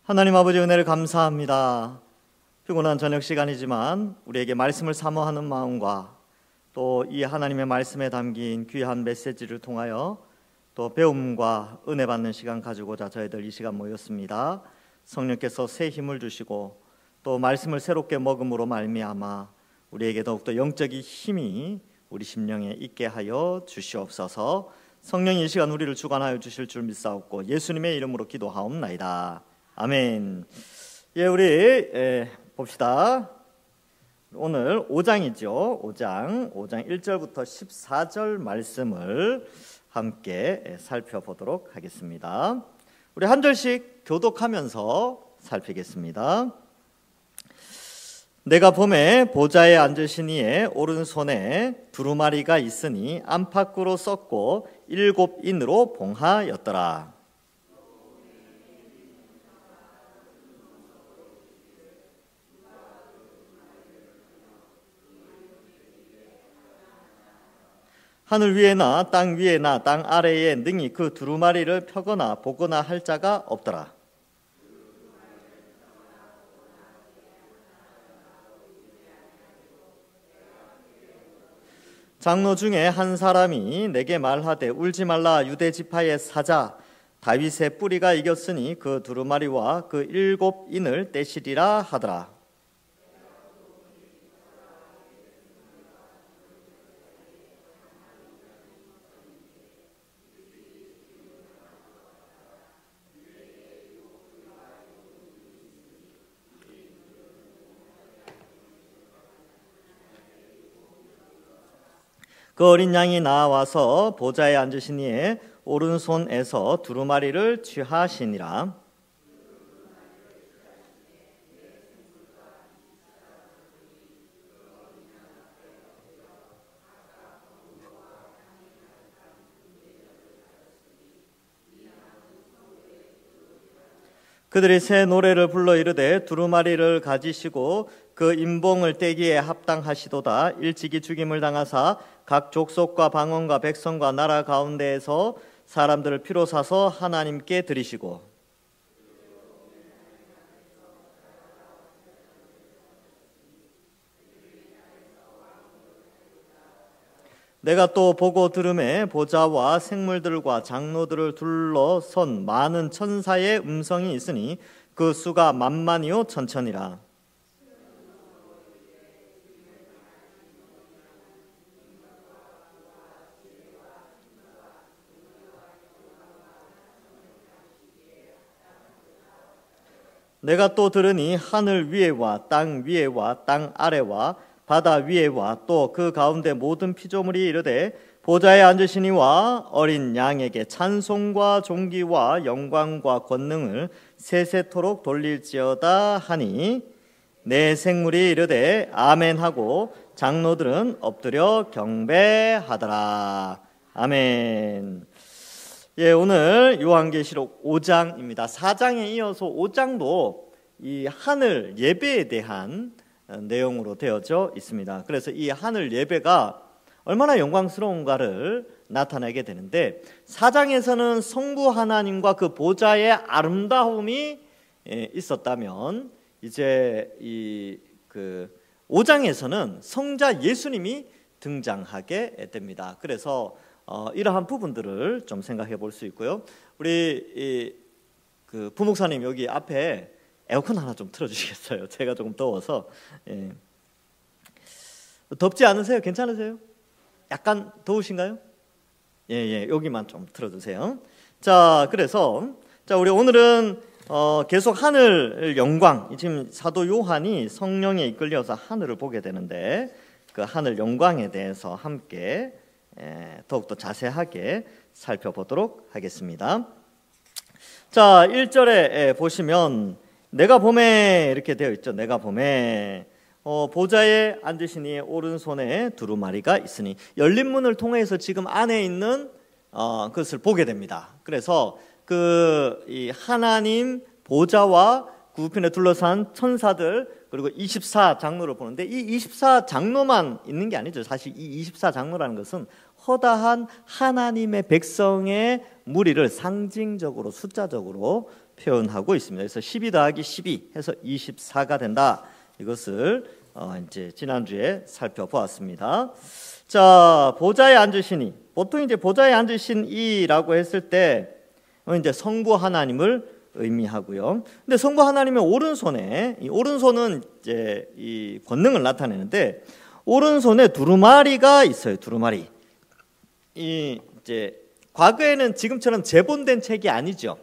하나님 아버지 은혜를 감사합니다. 피곤한 저녁 시간이지만 우리에게 말씀을 사모하는 마음과 또 이 하나님의 말씀에 담긴 귀한 메시지를 통하여 또 배움과 은혜 받는 시간 가지고자 저희들 이 시간 모였습니다. 성령께서 새 힘을 주시고 또 말씀을 새롭게 먹음으로 말미암아 우리에게 더욱더 영적인 힘이 우리 심령에 있게 하여 주시옵소서. 성령이 이 시간 우리를 주관하여 주실 줄 믿사옵고 예수님의 이름으로 기도하옵나이다. 아멘. 우리 봅시다. 오늘 5장이죠. 5장 1절부터 14절 말씀을 함께 살펴보도록 하겠습니다. 우리 한 절씩 교독하면서 살피겠습니다. 내가 봄에 보좌에 앉으신 이의 오른손에 두루마리가 있으니 안팎으로 썼고 7인으로 봉하였더라. 하늘 위에나 땅 위에나 땅 아래에 능히 그 두루마리를 펴거나 보거나 할 자가 없더라. 장로 중에 한 사람이 내게 말하되 울지 말라. 유대 지파의 사자 다윗의 뿌리가 이겼으니 그 두루마리와 그 7인을 떼시리라 하더라. 그 어린 양이 나와서 보좌에 앉으신 이의 오른손에서 두루마리를 취하시니라. 그들이 새 노래를 불러 이르되 두루마리를 가지시고 그 임봉을 떼기에 합당하시도다. 일찍이 죽임을 당하사 각 족속과 방언과 백성과 나라 가운데에서 사람들을 피로 사서 하나님께 드리시고 내가 또 보고 들음에 보좌와 생물들과 장로들을 둘러선 많은 천사의 음성이 있으니 그 수가 만만이요 천천이라. 내가 또 들으니 하늘 위에와 땅 위에와 땅 아래와 바다 위에와 또 그 가운데 모든 피조물이 이르되 보좌에 앉으신 이와 어린 양에게 찬송과 존귀와 영광과 권능을 세세토록 돌릴지어다 하니 내 생물이 이르되 아멘 하고 장로들은 엎드려 경배하더라. 아멘. 오늘 요한계시록 5장입니다. 4장에 이어서 5장도 이 하늘 예배에 대한 내용으로 되어져 있습니다. 그래서 이 하늘 예배가 얼마나 영광스러운가를 나타내게 되는데 4장에서는 성부 하나님과 그 보좌의 아름다움이 있었다면 이제 이 5장에서는 성자 예수님이 등장하게 됩니다. 그래서 이러한 부분들을 좀 생각해 볼 수 있고요. 우리 부목사님 여기 앞에 에어컨 하나 좀 틀어주시겠어요? 제가 조금 더워서. 덥지 않으세요? 괜찮으세요? 약간 더우신가요? 여기만 좀 틀어주세요. 자, 그래서 우리 오늘은 계속 하늘 영광, 지금 사도 요한이 성령에 이끌려서 하늘을 보게 되는데 그 하늘 영광에 대해서 함께 더욱더 자세하게 살펴보도록 하겠습니다. 자, 1절에 보시면 내가 봄에 이렇게 되어 있죠. 내가 봄에 보좌에 앉으신 이의 오른손에 두루마리가 있으니 열린 문을 통해서 지금 안에 있는 그것을 보게 됩니다. 그래서 이 하나님 보좌와 그 우편에 둘러싼 천사들 그리고 24장로를 보는데 이 24장로만 있는 게 아니죠. 사실 이 24장로라는 것은 허다한 하나님의 백성의 무리를 상징적으로 숫자적으로 표현하고 있습니다. 그래서 12 더하기 12 해서 24가 된다. 이것을 이제 지난주에 살펴보았습니다. 자, 보좌에 앉으시니, 보통 이제 보좌에 앉으신 이라고 했을 때 이제 성부 하나님을 의미하고요. 근데 성부 하나님의 오른손에, 이 오른손은 이제 이 권능을 나타내는데 오른손에 두루마리가 있어요. 두루마리. 이 이제 과거에는 지금처럼 재본된 책이 아니죠.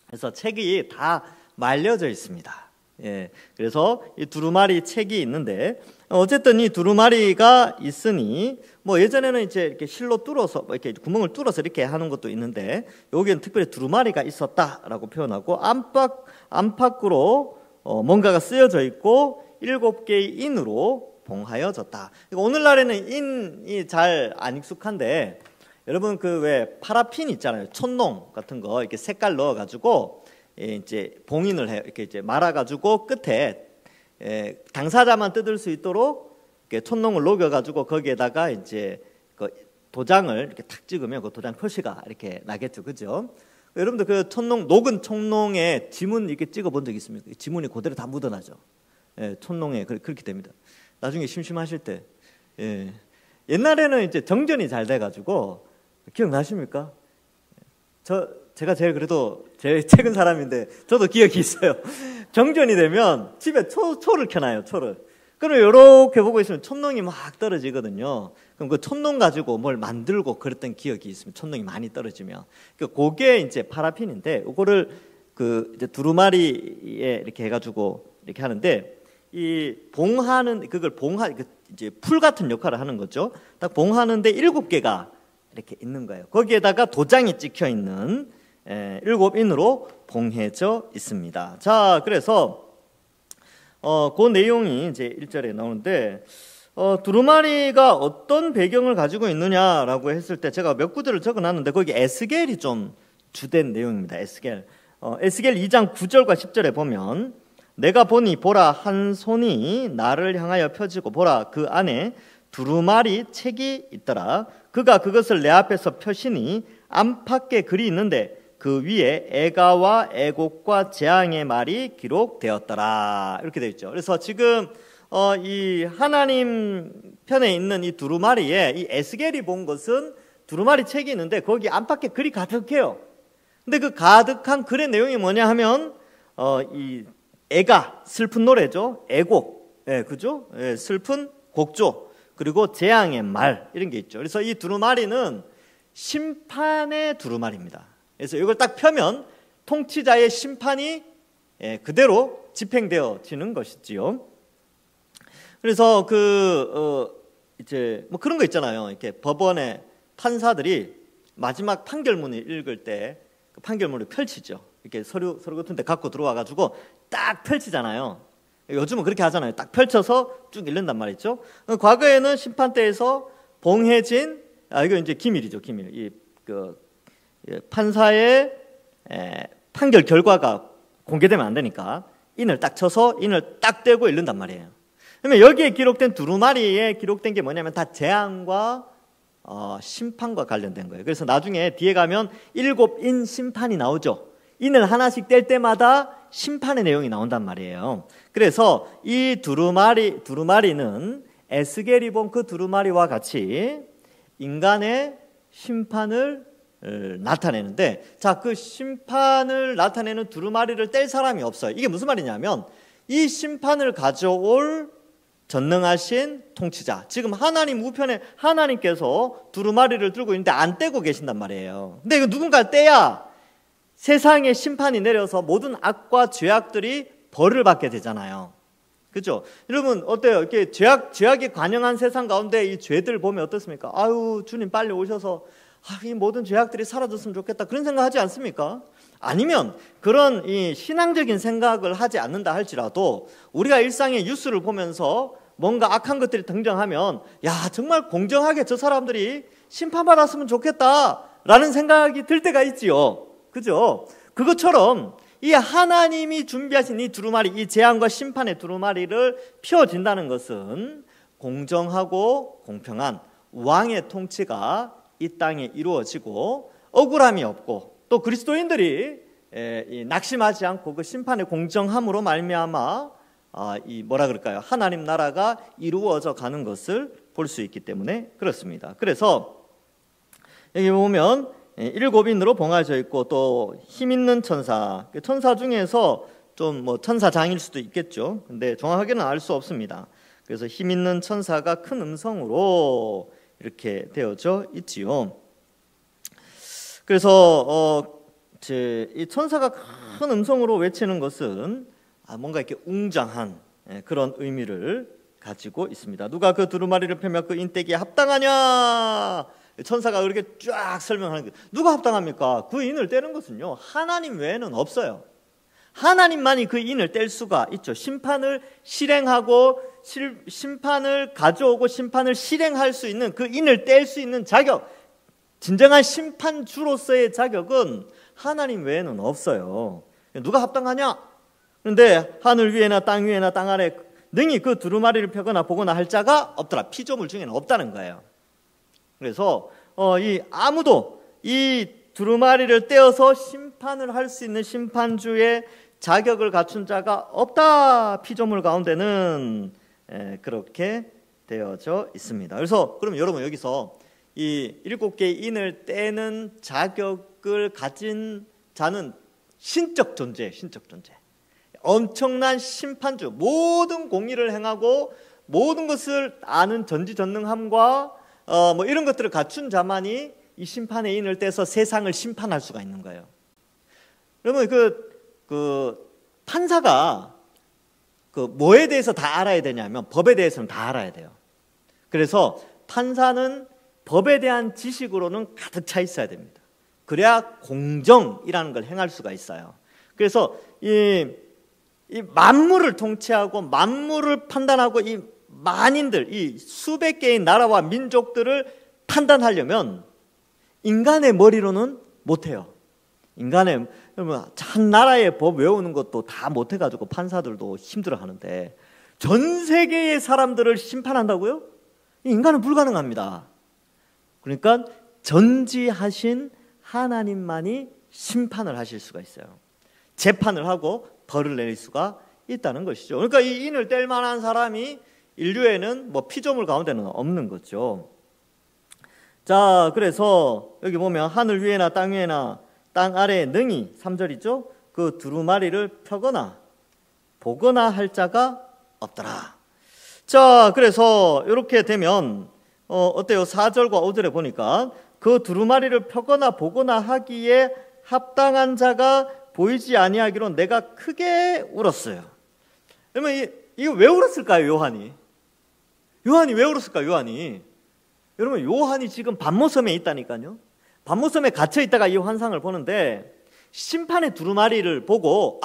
그래서 책이 다 말려져 있습니다. 예, 그래서 이 두루마리 책이 있는데 어쨌든 이 두루마리가 있으니 뭐 예전에는 이제 이렇게 실로 뚫어서 이렇게 구멍을 뚫어서 이렇게 하는 것도 있는데 여기는 특별히 두루마리가 있었다라고 표현하고 안팎으로 뭔가가 쓰여져 있고 7개의 인으로 봉하여졌다. 오늘날에는 인이 잘 안 익숙한데 여러분 그 왜 파라핀 있잖아요. 촛농 같은 거 이렇게 색깔 넣어 가지고 이제 봉인을 해요. 이렇게 이제 말아 가지고 끝에 당사자만 뜯을 수 있도록 이렇게 촛농을 녹여 가지고 거기에다가 이제 그 도장을 이렇게 탁 찍으면 그 도장 표시가 이렇게 나겠죠. 그죠? 여러분들 그 촛농 녹은 촛농에 지문 이렇게 찍어 본 적 있습니까? 지문이 그대로 다 묻어나죠. 촛농에 그렇게 됩니다. 나중에 심심하실 때 옛날에는 이제 정전이 잘 돼 가지고 기억나십니까? 제가 제일 그래도 제일 최근 사람인데 저도 기억이 있어요. 정전이 되면 집에 초를 켜놔요. 초를. 그러면 이렇게 보고 있으면 촛농이 막 떨어지거든요. 그럼 그 촛농 가지고 뭘 만들고 그랬던 기억이 있습니다. 촛농이 많이 떨어지면. 그게 이제 파라핀인데 이거를 그 이제 두루마리에 이렇게 해가지고 이렇게 하는데 이 봉하는 그걸 이제 풀 같은 역할을 하는 거죠. 딱 봉하는데 7개가 이렇게 있는 거예요. 거기에다가 도장이 찍혀 있는 7인으로 봉해져 있습니다. 자, 그래서 그 내용이 이제 1절에 나오는데 두루마리가 어떤 배경을 가지고 있느냐라고 했을 때 제가 몇 구절을 적어놨는데 거기 에스겔이 좀 주된 내용입니다. 에스겔 2장 9절과 10절에 보면 내가 보니 보라 한 손이 나를 향하여 펴지고 보라 그 안에 두루마리 책이 있더라. 그가 그것을 내 앞에서 펴시니 안팎에 글이 있는데 그 위에 애가와 애곡과 재앙의 말이 기록되었더라. 이렇게 되어 있죠. 그래서 지금 이 하나님 편에 있는 이 두루마리에 이 에스겔이 본 것은 두루마리 책이 있는데 거기 안팎에 글이 가득해요. 근데 그 가득한 글의 내용이 뭐냐 하면 이 애가 슬픈 노래죠. 애곡, 그죠? 슬픈 곡조. 그리고 재앙의 말 이런 게 있죠. 그래서 이 두루마리는 심판의 두루마리입니다. 그래서 이걸 딱 펴면 통치자의 심판이 그대로 집행되어지는 것이지요. 그래서 이제 뭐 그런 거 있잖아요. 이렇게 법원의 판사들이 마지막 판결문을 읽을 때 그 판결문을 펼치죠. 이렇게 서류 같은 데 갖고 들어와 가지고 딱 펼치잖아요. 요즘은 그렇게 하잖아요. 딱 펼쳐서 쭉 읽는단 말이죠. 과거에는 심판대에서 봉해진 이거 이제 기밀이죠. 기밀. 판사의 판결 결과가 공개되면 안 되니까 인을 딱 쳐서 인을 딱 떼고 읽는단 말이에요. 그러면 여기에 기록된 두루마리에 기록된 게 뭐냐면 다 재앙과 심판과 관련된 거예요. 그래서 나중에 뒤에 가면 7인 심판이 나오죠. 인을 하나씩 뗄 때마다 심판의 내용이 나온단 말이에요. 그래서 이 두루마리는 에스겔이 본 그 두루마리와 같이 인간의 심판을 나타내는데, 자, 그 심판을 나타내는 두루마리를 뗄 사람이 없어요. 이게 무슨 말이냐면 이 심판을 가져올 전능하신 통치자, 지금 하나님 우편에 하나님께서 두루마리를 들고 있는데 안 떼고 계신단 말이에요. 근데 이거 누군가 떼야 세상에 심판이 내려서 모든 악과 죄악들이 벌을 받게 되잖아요. 그렇죠? 여러분 어때요? 이렇게 죄악이 관영한 세상 가운데 이 죄들 보면 어떻습니까? 아유, 주님 빨리 오셔서 이 모든 죄악들이 사라졌으면 좋겠다, 그런 생각 하지 않습니까? 아니면 그런 이 신앙적인 생각을 하지 않는다 할지라도 우리가 일상의 뉴스를 보면서 뭔가 악한 것들이 등장하면 야, 정말 공정하게 저 사람들이 심판받았으면 좋겠다라는 생각이 들 때가 있지요. 그죠? 그것처럼 이 하나님이 준비하신 이 두루마리, 이 재앙과 심판의 두루마리를 펴진다는 것은 공정하고 공평한 왕의 통치가 이 땅에 이루어지고 억울함이 없고 또 그리스도인들이 이 낙심하지 않고 그 심판의 공정함으로 말미암아 이 뭐라 그럴까요? 하나님 나라가 이루어져 가는 것을 볼 수 있기 때문에 그렇습니다. 그래서 여기 보면 7인으로 봉하져 있고 또 힘 있는 천사, 천사 중에서 좀 뭐 천사장일 수도 있겠죠. 근데 정확하게는 알 수 없습니다. 그래서 힘 있는 천사가 큰 음성으로 이렇게 되어져 있지요. 그래서 이 천사가 큰 음성으로 외치는 것은 뭔가 이렇게 웅장한 그런 의미를 가지고 있습니다. 누가 그 두루마리를 펴며 그 인대기에 합당하냐? 천사가 그렇게 쫙 설명하는 게 누가 합당합니까? 그 인을 떼는 것은요 하나님 외에는 없어요. 하나님만이 그 인을 뗄 수가 있죠. 심판을 실행하고 심판을 가져오고 심판을 실행할 수 있는 그 인을 뗄 수 있는 자격, 진정한 심판주로서의 자격은 하나님 외에는 없어요. 누가 합당하냐? 그런데 하늘 위에나 땅 위에나 땅 아래 능히 그 두루마리를 펴거나 보거나 할 자가 없더라. 피조물 중에는 없다는 거예요. 그래서 아무도 이 두루마리를 떼어서 심판을 할 수 있는 심판주의 자격을 갖춘 자가 없다. 피조물 가운데는 그렇게 되어져 있습니다. 그래서 그러면 여러분 여기서 이 7개의 인을 떼는 자격을 가진 자는 신적 존재, 신적 존재. 엄청난 심판주, 모든 공의를 행하고 모든 것을 아는 전지전능함과 뭐 이런 것들을 갖춘 자만이 이 심판의 인을 떼서 세상을 심판할 수가 있는 거예요. 그러면 그 판사가 그 뭐에 대해서 다 알아야 되냐면 법에 대해서는 다 알아야 돼요. 그래서 판사는 법에 대한 지식으로는 가득 차 있어야 됩니다. 그래야 공정이라는 걸 행할 수가 있어요. 그래서 이 만물을 통치하고 만물을 판단하고 이 만인들, 이 수백 개의 나라와 민족들을 판단하려면 인간의 머리로는 못해요. 인간의 한 나라의 법 외우는 것도 다 못해가지고 판사들도 힘들어하는데 전 세계의 사람들을 심판한다고요? 인간은 불가능합니다. 그러니까 전지하신 하나님만이 심판을 하실 수가 있어요. 재판을 하고 벌을 내릴 수가 있다는 것이죠. 그러니까 이 인을 뗄 만한 사람이 인류에는 뭐 피조물 가운데는 없는 거죠. 자, 그래서 여기 보면 하늘 위에나 땅 위에나 땅 아래에 능히 3절이죠. 그 두루마리를 펴거나 보거나 할 자가 없더라. 자, 그래서 이렇게 되면 어때요? 4절과 5절에 보니까 그 두루마리를 펴거나 보거나 하기에 합당한 자가 보이지 아니하기로 내가 크게 울었어요. 그러면 이거 왜 울었을까요, 요한이? 요한이 왜 울었을까요, 요한이? 여러분, 요한이 지금 반모섬에 있다니까요. 반모섬에 갇혀 있다가 이 환상을 보는데 심판의 두루마리를 보고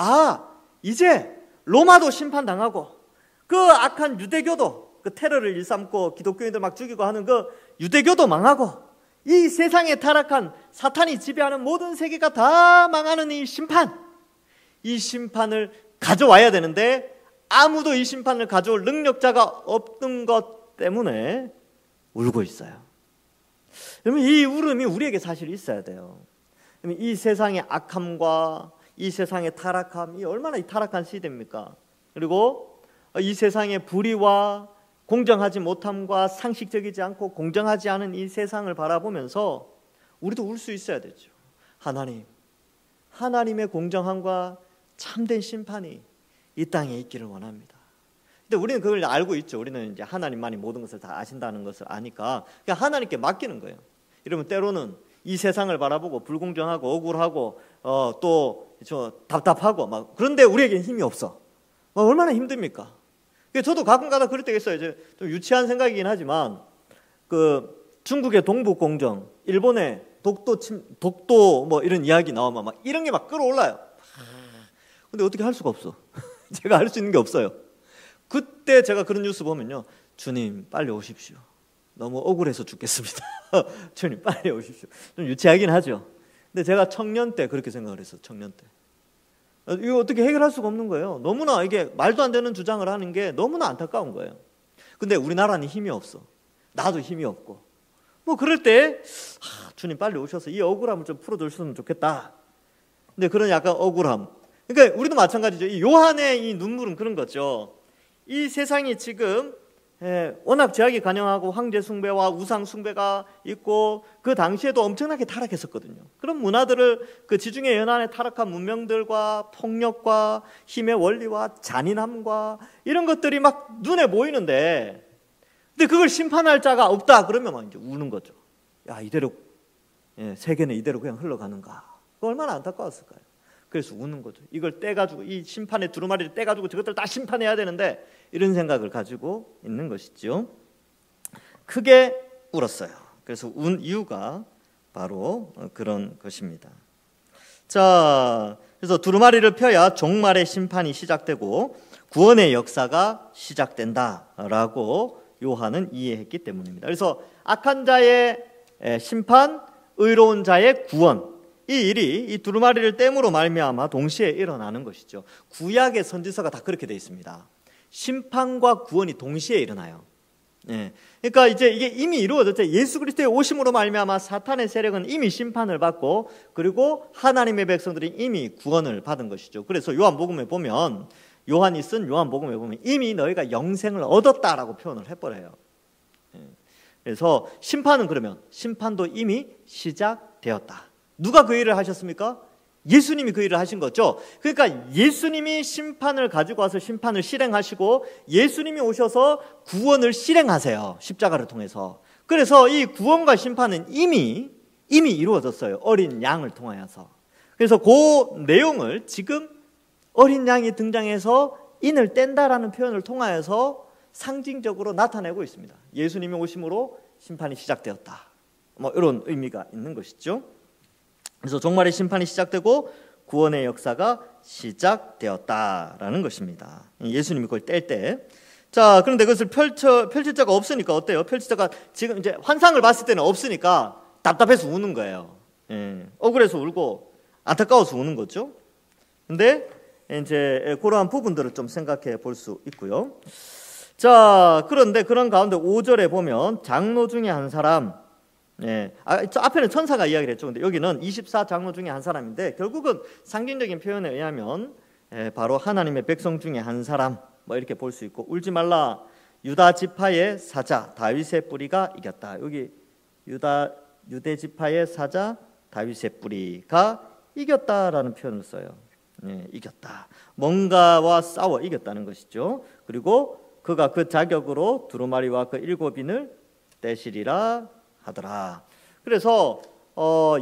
이제 로마도 심판당하고 그 악한 유대교도 그 테러를 일삼고 기독교인들 막 죽이고 하는 그 유대교도 망하고 이 세상에 타락한 사탄이 지배하는 모든 세계가 다 망하는 이 심판을 가져와야 되는데 아무도 이 심판을 가져올 능력자가 없는 것 때문에 울고 있어요. 그러면 이 울음이 우리에게 사실 있어야 돼요. 이 세상의 악함과 이 세상의 타락함이 얼마나 이 타락한 시대입니까? 그리고 이 세상의 불의와 공정하지 못함과 상식적이지 않고 공정하지 않은 이 세상을 바라보면서 우리도 울 수 있어야 되죠. 하나님의 공정함과 참된 심판이 이 땅에 있기를 원합니다. 근데 우리는 그걸 알고 있죠. 우리는 이제 하나님만이 모든 것을 다 아신다는 것을 아니까 그냥 하나님께 맡기는 거예요. 이러면 때로는 이 세상을 바라보고 불공정하고 억울하고 또 답답하고 막 그런데 우리에게는 힘이 없어. 얼마나 힘듭니까? 저도 가끔가다 그럴 때가 있어요. 좀 유치한 생각이긴 하지만 그 중국의 동북공정, 일본의 독도 뭐 이런 이야기 나오면 막 이런 게 막 끌어올라요. 근데 어떻게 할 수가 없어. 제가 할 수 있는 게 없어요. 그때 제가 그런 뉴스 보면요, 주님 빨리 오십시오. 너무 억울해서 죽겠습니다. 주님 빨리 오십시오. 좀 유치하긴 하죠. 근데 제가 청년 때 그렇게 생각을 했어요. 청년 때 이거 어떻게 해결할 수가 없는 거예요. 너무나 이게 말도 안 되는 주장을 하는 게 너무나 안타까운 거예요. 근데 우리나라는 힘이 없어. 나도 힘이 없고 뭐 그럴 때 주님 빨리 오셔서 이 억울함을 좀 풀어주셨으면 좋겠다. 근데 그런 약간 억울함. 그러니까 우리도 마찬가지죠. 이 요한의 이 눈물은 그런 거죠. 이 세상이 지금 워낙 제약이 간영하고 황제 숭배와 우상 숭배가 있고 그 당시에도 엄청나게 타락했었거든요. 그런 문화들을 그 지중해 연안의 타락한 문명들과 폭력과 힘의 원리와 잔인함과 이런 것들이 막 눈에 보이는데, 근데 그걸 심판할 자가 없다 그러면 막 이제 우는 거죠. 야, 이대로 세계는 이대로 그냥 흘러가는가? 얼마나 안타까웠을까요? 그래서 우는 거죠. 이걸 떼가지고 이 심판의 두루마리를 떼가지고 저것들 다 심판해야 되는데 이런 생각을 가지고 있는 것이죠. 크게 울었어요. 그래서 운 이유가 바로 그런 것입니다. 자, 그래서 두루마리를 펴야 종말의 심판이 시작되고 구원의 역사가 시작된다라고 요한은 이해했기 때문입니다. 그래서 악한 자의 심판, 의로운 자의 구원, 이 일이 이 두루마리를 땜으로 말미암아 동시에 일어나는 것이죠. 구약의 선지서가 다 그렇게 되어 있습니다. 심판과 구원이 동시에 일어나요. 그러니까 이제 이게 이미 이루어졌죠. 예수 그리스도의 오심으로 말미암아 사탄의 세력은 이미 심판을 받고, 그리고 하나님의 백성들이 이미 구원을 받은 것이죠. 그래서 요한복음에 보면, 요한이 쓴 요한복음에 보면 이미 너희가 영생을 얻었다라고 표현을 해버려요. 그래서 심판은, 그러면 심판도 이미 시작되었다. 누가 그 일을 하셨습니까? 예수님이 그 일을 하신 거죠. 그러니까 예수님이 심판을 가지고 와서 심판을 실행하시고, 예수님이 오셔서 구원을 실행하세요. 십자가를 통해서. 그래서 이 구원과 심판은 이미 이루어졌어요. 어린 양을 통하여서. 그래서 그 내용을 지금 어린 양이 등장해서 인을 뗀다라는 표현을 통하여서 상징적으로 나타내고 있습니다. 예수님이 오심으로 심판이 시작되었다. 뭐 이런 의미가 있는 것이죠. 그래서 종말의 심판이 시작되고 구원의 역사가 시작되었다라는 것입니다. 예수님이 그걸 뗄 때. 자, 그런데 그것을 펼칠 자가 없으니까 어때요? 펼칠 자가 지금 이제 환상을 봤을 때는 없으니까 답답해서 우는 거예요. 억울해서 울고 안타까워서 우는 거죠. 근데 이제 그러한 부분들을 좀 생각해 볼 수 있고요. 자, 그런데 그런 가운데 5절에 보면 장로 중에 한 사람, 저 앞에는 천사가 이야기를 했죠. 근데 여기는 24장로 중에 한 사람인데, 결국은 상징적인 표현에 의하면 바로 하나님의 백성 중에 한 사람, 뭐 이렇게 볼 수 있고, 울지 말라, 유다 지파의 사자 다윗의 뿌리가 이겼다. 여기 유대 지파의 사자 다윗의 뿌리가 이겼다라는 표현을 써요. 이겼다. 뭔가와 싸워 이겼다는 것이죠. 그리고 그가 그 자격으로 두루마리와 그 7인을 떼시리라 하더라. 그래서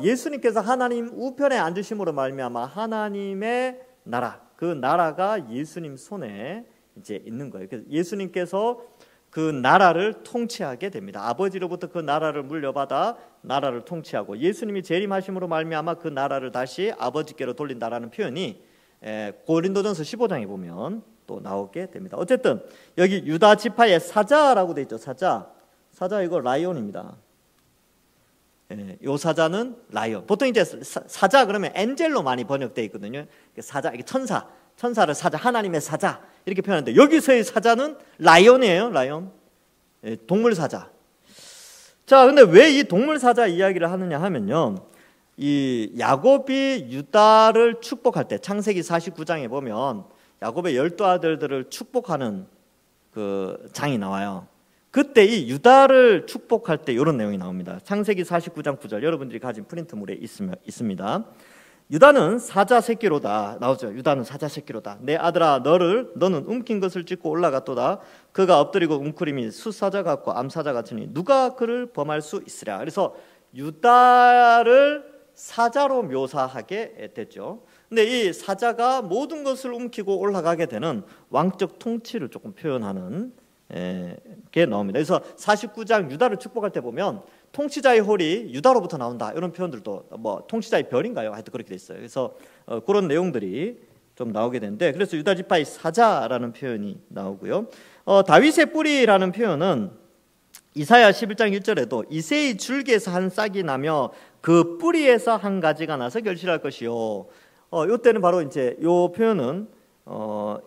예수님께서 하나님 우편에 앉으심으로 말미암아 하나님의 나라, 그 나라가 예수님 손에 이제 있는 거예요. 그래서 예수님께서 그 나라를 통치하게 됩니다. 아버지로부터 그 나라를 물려받아 나라를 통치하고, 예수님이 재림하심으로 말미암아 그 나라를 다시 아버지께로 돌린다라는 표현이 고린도전서 15장에 보면 또 나오게 됩니다. 어쨌든 여기 유다 지파의 사자라고 돼 있죠. 사자 이거 라이온입니다. 요 사자는 라이온. 보통 이제 사자 그러면 엔젤로 많이 번역되어 있거든요. 사자, 이게 천사를 사자, 하나님의 사자 이렇게 표현하는데, 여기서의 사자는 라이온이에요. 라이온. 동물 사자. 자, 근데 왜 이 동물 사자 이야기를 하느냐 하면요, 이 야곱이 유다를 축복할 때 창세기 49장에 보면 야곱의 12아들들을 축복하는 그 장이 나와요. 그때 이 유다를 축복할 때 이런 내용이 나옵니다. 창세기 49장 9절, 여러분들이 가진 프린트물에 있습니다. 유다는 사자 새끼로다 나오죠. 유다는 사자 새끼로다. 내 아들아, 너는 움킨 것을 찢고 올라갔도다. 그가 엎드리고 웅크림이 숫사자 같고 암사자 같으니 누가 그를 범할 수 있으랴. 그래서 유다를 사자로 묘사하게 됐죠. 근데 이 사자가 모든 것을 움키고 올라가게 되는 왕적 통치를 조금 표현하는 게 나옵니다. 그래서 49장 유다를 축복할 때 보면 통치자의 홀이 유다로부터 나온다, 이런 표현들도, 뭐 통치자의 별인가요? 하여튼 그렇게 돼 있어요. 그래서 그런 내용들이 좀 나오게 되는데, 그래서 유다 지파의 사자라는 표현이 나오고요. 다윗의 뿌리라는 표현은 이사야 11장 1절에도 이새의 줄기에서 한 싹이 나며 그 뿌리에서 한 가지가 나서 결실할 것이요. 이때는 바로 이제 요 표현은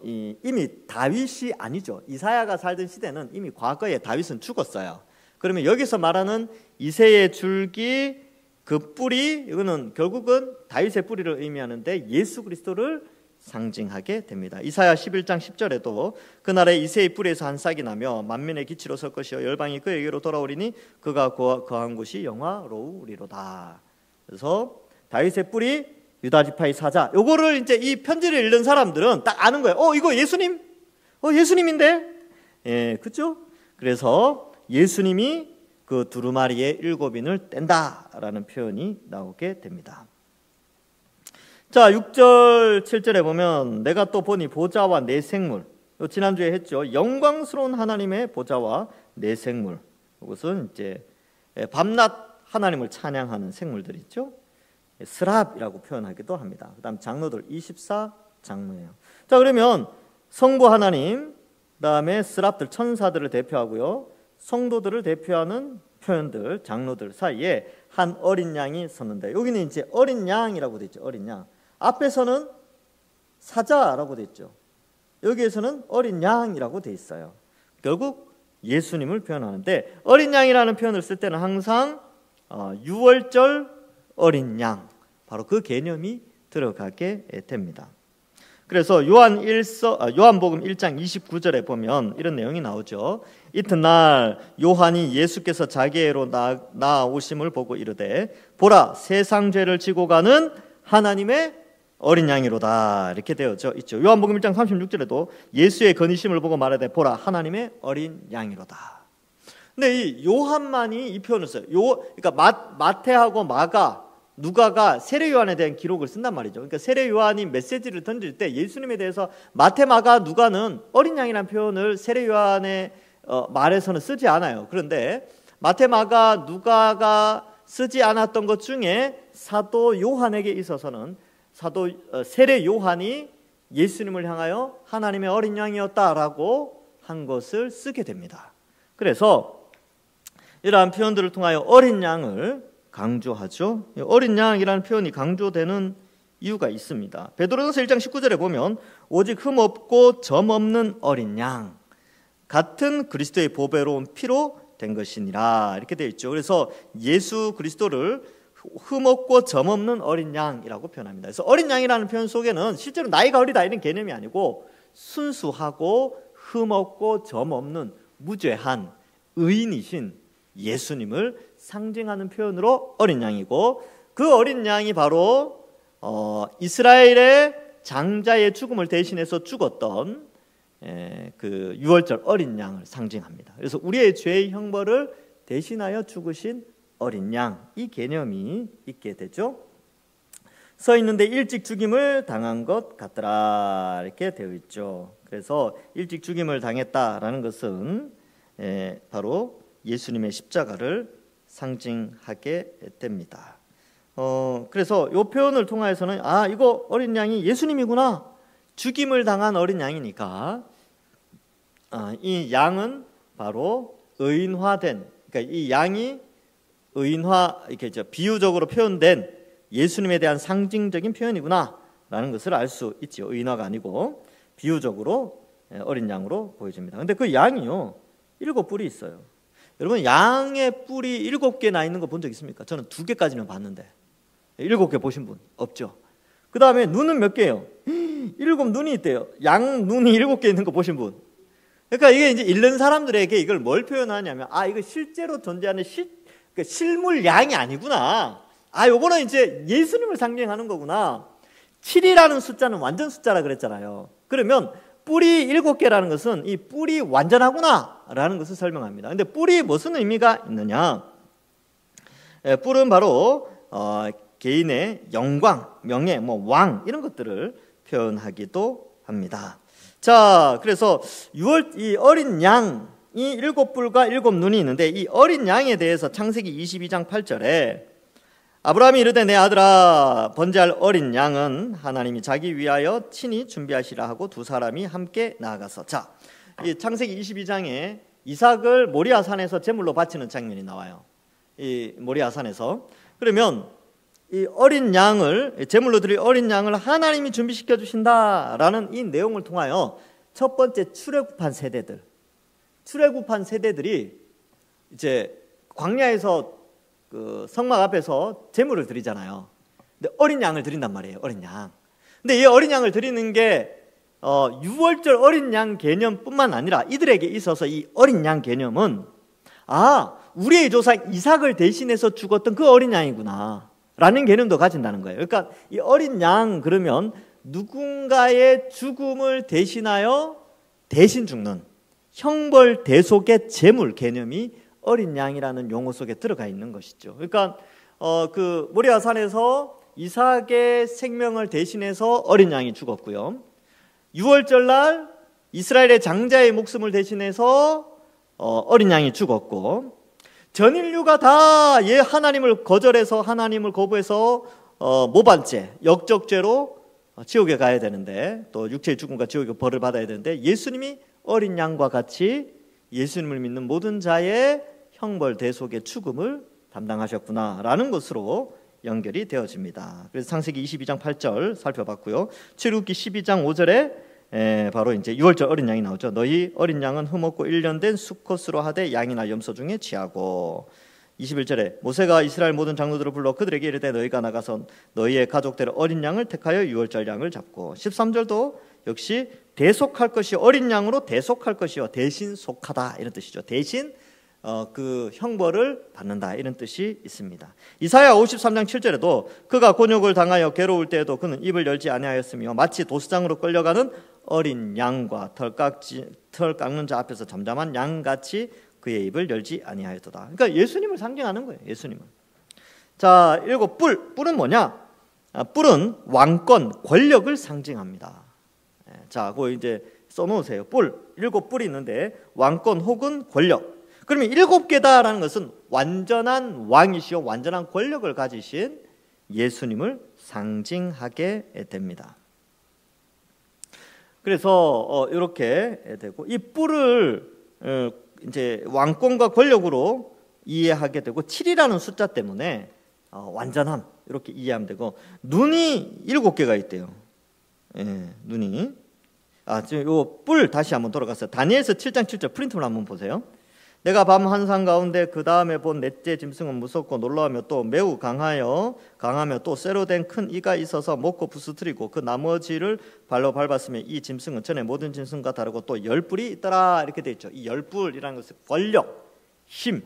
이미 다윗이 아니죠. 이사야가 살던 시대는 이미 과거에 다윗은 죽었어요. 그러면 여기서 말하는 이새의 줄기, 그 뿌리, 이거는 결국은 다윗의 뿌리를 의미하는데 예수 그리스도를 상징하게 됩니다. 이사야 11장 10절에도 그날에 이새의 뿌리에서 한 싹이 나며 만민의 기치로 설 것이요 열방이 그에게로 돌아오리니 그가 거한 곳이 영화로우리로다. 그래서 다윗의 뿌리, 유다 지파의 사자, 요거를 이제 이 편지를 읽는 사람들은 딱 아는 거예요. 이거 예수님? 예수님인데? 예, 그죠? 그래서 예수님이 그 두루마리의 7인을 뗀다라는 표현이 나오게 됩니다. 자, 6절, 7절에 보면 내가 또 보니 보좌와 네 생물, 지난주에 했죠. 영광스러운 하나님의 보좌와 네 생물. 이것은 이제 밤낮 하나님을 찬양하는 생물들 있죠. 스랍이라고 표현하기도 합니다. 그 다음 장로들 24장로예요. 자, 그러면 성부 하나님, 그 다음에 스랍들, 천사들을 대표하고요. 성도들을 대표하는 표현들, 장로들 사이에 한 어린 양이 섰는데, 여기는 이제 어린 양이라고 되어 있죠. 어린 양. 앞에서는 사자라고 되어 있죠. 여기에서는 어린 양이라고 되어 있어요. 결국 예수님을 표현하는데, 어린 양이라는 표현을 쓸 때는 항상 6월절 어린 양, 바로 그 개념이 들어가게 됩니다. 그래서 요한복음 1장 29절에 보면 이런 내용이 나오죠. 이튿날 요한이 예수께서 자기애로 나아오심을 보고 이르되 보라, 세상 죄를 지고 가는 하나님의 어린 양이로다, 이렇게 되어져 있죠. 요한복음 1장 36절에도 예수의 건의심을 보고 말하되 보라, 하나님의 어린 양이로다. 근데 이 요한만이 이 표현을 써요. 그러니까 마태하고 마가, 누가가 세례 요한에 대한 기록을 쓴단 말이죠. 그러니까 세례 요한이 메시지를 던질 때 예수님에 대해서 마태, 마가, 누가는 어린 양이라는 표현을 세례 요한의 말에서는 쓰지 않아요. 그런데 마태, 마가, 누가가 쓰지 않았던 것 중에 사도 요한에게 있어서는 세례 요한이 예수님을 향하여 하나님의 어린 양이었다라고 한 것을 쓰게 됩니다. 그래서 이러한 표현들을 통하여 어린 양을 강조하죠. 어린 양이라는 표현이 강조되는 이유가 있습니다. 베드로전서 1장 19절에 보면 오직 흠 없고 점 없는 어린 양, 같은 그리스도의 보배로운 피로 된 것이니라, 이렇게 되어 있죠. 그래서 예수 그리스도를 흠 없고 점 없는 어린 양이라고 표현합니다. 그래서 어린 양이라는 표현 속에는 실제로 나이가 어리다 이런 개념이 아니고 순수하고 흠 없고 점 없는 무죄한 의인이신 예수님을 상징하는 표현으로 어린 양이고, 그 어린 양이 바로 이스라엘의 장자의 죽음을 대신해서 죽었던 그 유월절 어린 양을 상징합니다. 그래서 우리의 죄의 형벌을 대신하여 죽으신 어린 양, 이 개념이 있게 되죠. 서 있는데 일찍 죽임을 당한 것 같더라, 이렇게 되어 있죠. 그래서 일찍 죽임을 당했다라는 것은 바로 예수님의 십자가를 상징하게 됩니다. 그래서 이 표현을 통해서는 이거 어린 양이 예수님이구나, 죽임을 당한 어린 양이니까 이 양은 바로 의인화된, 그러니까 이 양이 이렇게 비유적으로 표현된 예수님에 대한 상징적인 표현이구나라는 것을 알 수 있죠. 의인화가 아니고 비유적으로 어린 양으로 보여집니다. 근데 그 양이요, 7뿔이 있어요. 여러분, 양의 뿔이 7개 나 있는 거 본 적 있습니까? 저는 2개까지는 봤는데 7개 보신 분 없죠? 그 다음에 눈은 몇 개예요? 7눈이 있대요. 양 눈이 7개 있는 거 보신 분? 그러니까 이게 이제 읽는 사람들에게 이걸 뭘 표현하냐면, 이거 실제로 존재하는 실물 양이 아니구나. 요거는 이제 예수님을 상징하는 거구나. 7이라는 숫자는 완전 숫자라 그랬잖아요. 그러면 뿔이 7개라는 것은 이 뿔이 완전하구나 라는 것을 설명합니다. 근데 뿔이 무슨 의미가 있느냐? 뿔은 바로 개인의 영광, 명예, 왕, 이런 것들을 표현하기도 합니다. 자, 그래서 이 어린 양이 7뿔과 7눈이 있는데, 이 어린 양에 대해서 창세기 22장 8절에 아브라함이 이르되 내 아들아, 번제할 어린 양은 하나님이 자기 위하여 친히 준비하시라 하고 두 사람이 함께 나아가서, 자, 이 창세기 22장에 이삭을 모리아산에서 제물로 바치는 장면이 나와요. 이 모리아산에서. 그러면 이 어린 양을, 제물로 드릴 어린 양을 하나님이 준비시켜 주신다라는 이 내용을 통하여 첫 번째 출애굽한 세대들이 이제 광야에서 그 성막 앞에서 제물을 드리잖아요. 근데 어린 양을 드린단 말이에요. 어린 양. 근데 이 어린 양을 드리는 게 유월절 어린 양 개념뿐만 아니라 이들에게 있어서 이 어린 양 개념은 우리의 조상 이삭을 대신해서 죽었던 그 어린 양이구나 라는 개념도 가진다는 거예요. 그러니까 이 어린 양 그러면 누군가의 죽음을 대신하여 대신 죽는 형벌 대속의 제물 개념이 어린 양이라는 용어 속에 들어가 있는 것이죠. 그러니까 그 모리아 산에서 이삭의 생명을 대신해서 어린 양이 죽었고요. 유월절날 이스라엘의 장자의 목숨을 대신해서 어린 양이 죽었고, 전 인류가 다 하나님을 거절해서 하나님을 거부해서 모반죄, 역적죄로 지옥에 가야 되는데, 또 육체의 죽음과 지옥의 벌을 받아야 되는데, 예수님이 어린 양과 같이 예수님을 믿는 모든 자의 형벌 대속의 죽음을 담당하셨구나라는 것으로 연결이 되어집니다. 그래서 창세기 22장 8절 살펴봤고요. 출애굽기 12장 5절에 바로 이제 유월절 어린 양이 나오죠. 너희 어린 양은 흠없고 1년 된 수컷으로 하되 양이나 염소 중에 취하고, 21절에 모세가 이스라엘 모든 장로들을 불러 그들에게 이르되 너희가 나가서 너희의 가족들의 어린 양을 택하여 유월절 양을 잡고, 13절도 역시 대속할 것이 어린 양으로 대속할 것이요 대신 속하다 이런 뜻이죠. 대신 그 형벌을 받는다 이런 뜻이 있습니다. 이사야 53장 7절에도 그가 곤욕을 당하여 괴로울 때에도 그는 입을 열지 아니하였으며 마치 도수장으로 끌려가는 어린 양과 털 깎는 자 앞에서 잠잠한 양같이 그의 입을 열지 아니하였도다. 그러니까 예수님을 상징하는 거예요. 예수님을. 자, 7 뿔은 뭐냐? 뿔은 왕권, 권력을 상징합니다. 자, 그거 이제 써놓으세요. 7 뿔이 있는데 왕권 혹은 권력. 그러면 7개다라는 것은 완전한 왕이시요 완전한 권력을 가지신 예수님을 상징하게 됩니다. 그래서 이렇게 되고, 이 뿔을 이제 왕권과 권력으로 이해하게 되고, 7이라는 숫자 때문에 완전함 이렇게 이해하면 되고, 눈이 7개가 있대요. 눈이. 지금 요 뿔 다시 한번 돌아갔어요. 다니엘서 7장 7절 프린트를 한번 보세요. 내가 밤 한상 가운데 그 다음에 본 넷째 짐승은 무섭고 놀라우며 또 매우 강하며 또 쇠로 된 큰 이가 있어서 먹고 부스트리고 그 나머지를 발로 밟았으며 이 짐승은 전에 모든 짐승과 다르고 또 10뿔이 있더라 이렇게 돼 있죠. 이 10뿔이라는 것은 권력, 힘,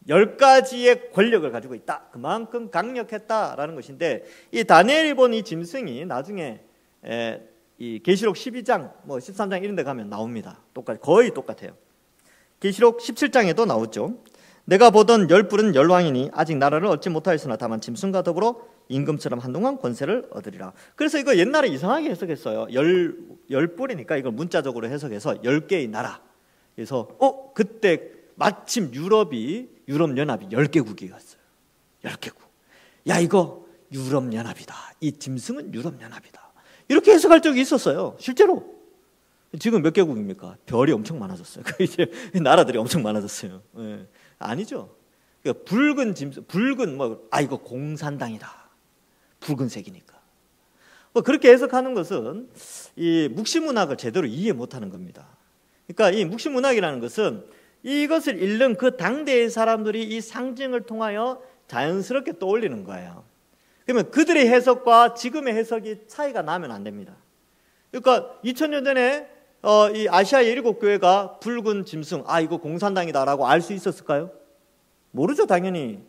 10가지의 권력을 가지고 있다. 그만큼 강력했다라는 것인데, 이 다니엘이 본 이 짐승이 나중에 이 계시록 12장, 13장 이런 데 가면 나옵니다. 거의 똑같아요. 계시록 17장에도 나오죠. 내가 보던 10뿔은 열왕이니 아직 나라를 얻지 못하였으나 다만 짐승과 더불어 임금처럼 한동안 권세를 얻으리라. 그래서 이거 옛날에 이상하게 해석했어요. 10뿔이니까 이걸 문자적으로 해석해서 10개의 나라. 그래서 그때 마침 유럽연합이 10개국이었어요. 10개국. 야, 이거 유럽연합이다. 이 짐승은 유럽연합이다. 이렇게 해석할 적이 있었어요. 실제로. 지금 몇 개국입니까? 별이 엄청 많아졌어요. 이제 나라들이 엄청 많아졌어요. 아니죠. 그러니까 붉은 짐승, 이거 공산당이다. 붉은색이니까. 그렇게 해석하는 것은 이 묵시문학을 제대로 이해 못하는 겁니다. 그러니까 이 묵시문학이라는 것은 이것을 읽는 그 당대의 사람들이 이 상징을 통하여 자연스럽게 떠올리는 거예요. 그러면 그들의 해석과 지금의 해석이 차이가 나면 안 됩니다. 그러니까 2000년 전에 이 아시아의 7교회가 붉은 짐승, 이거 공산당이다라고 알 수 있었을까요? 모르죠, 당연히.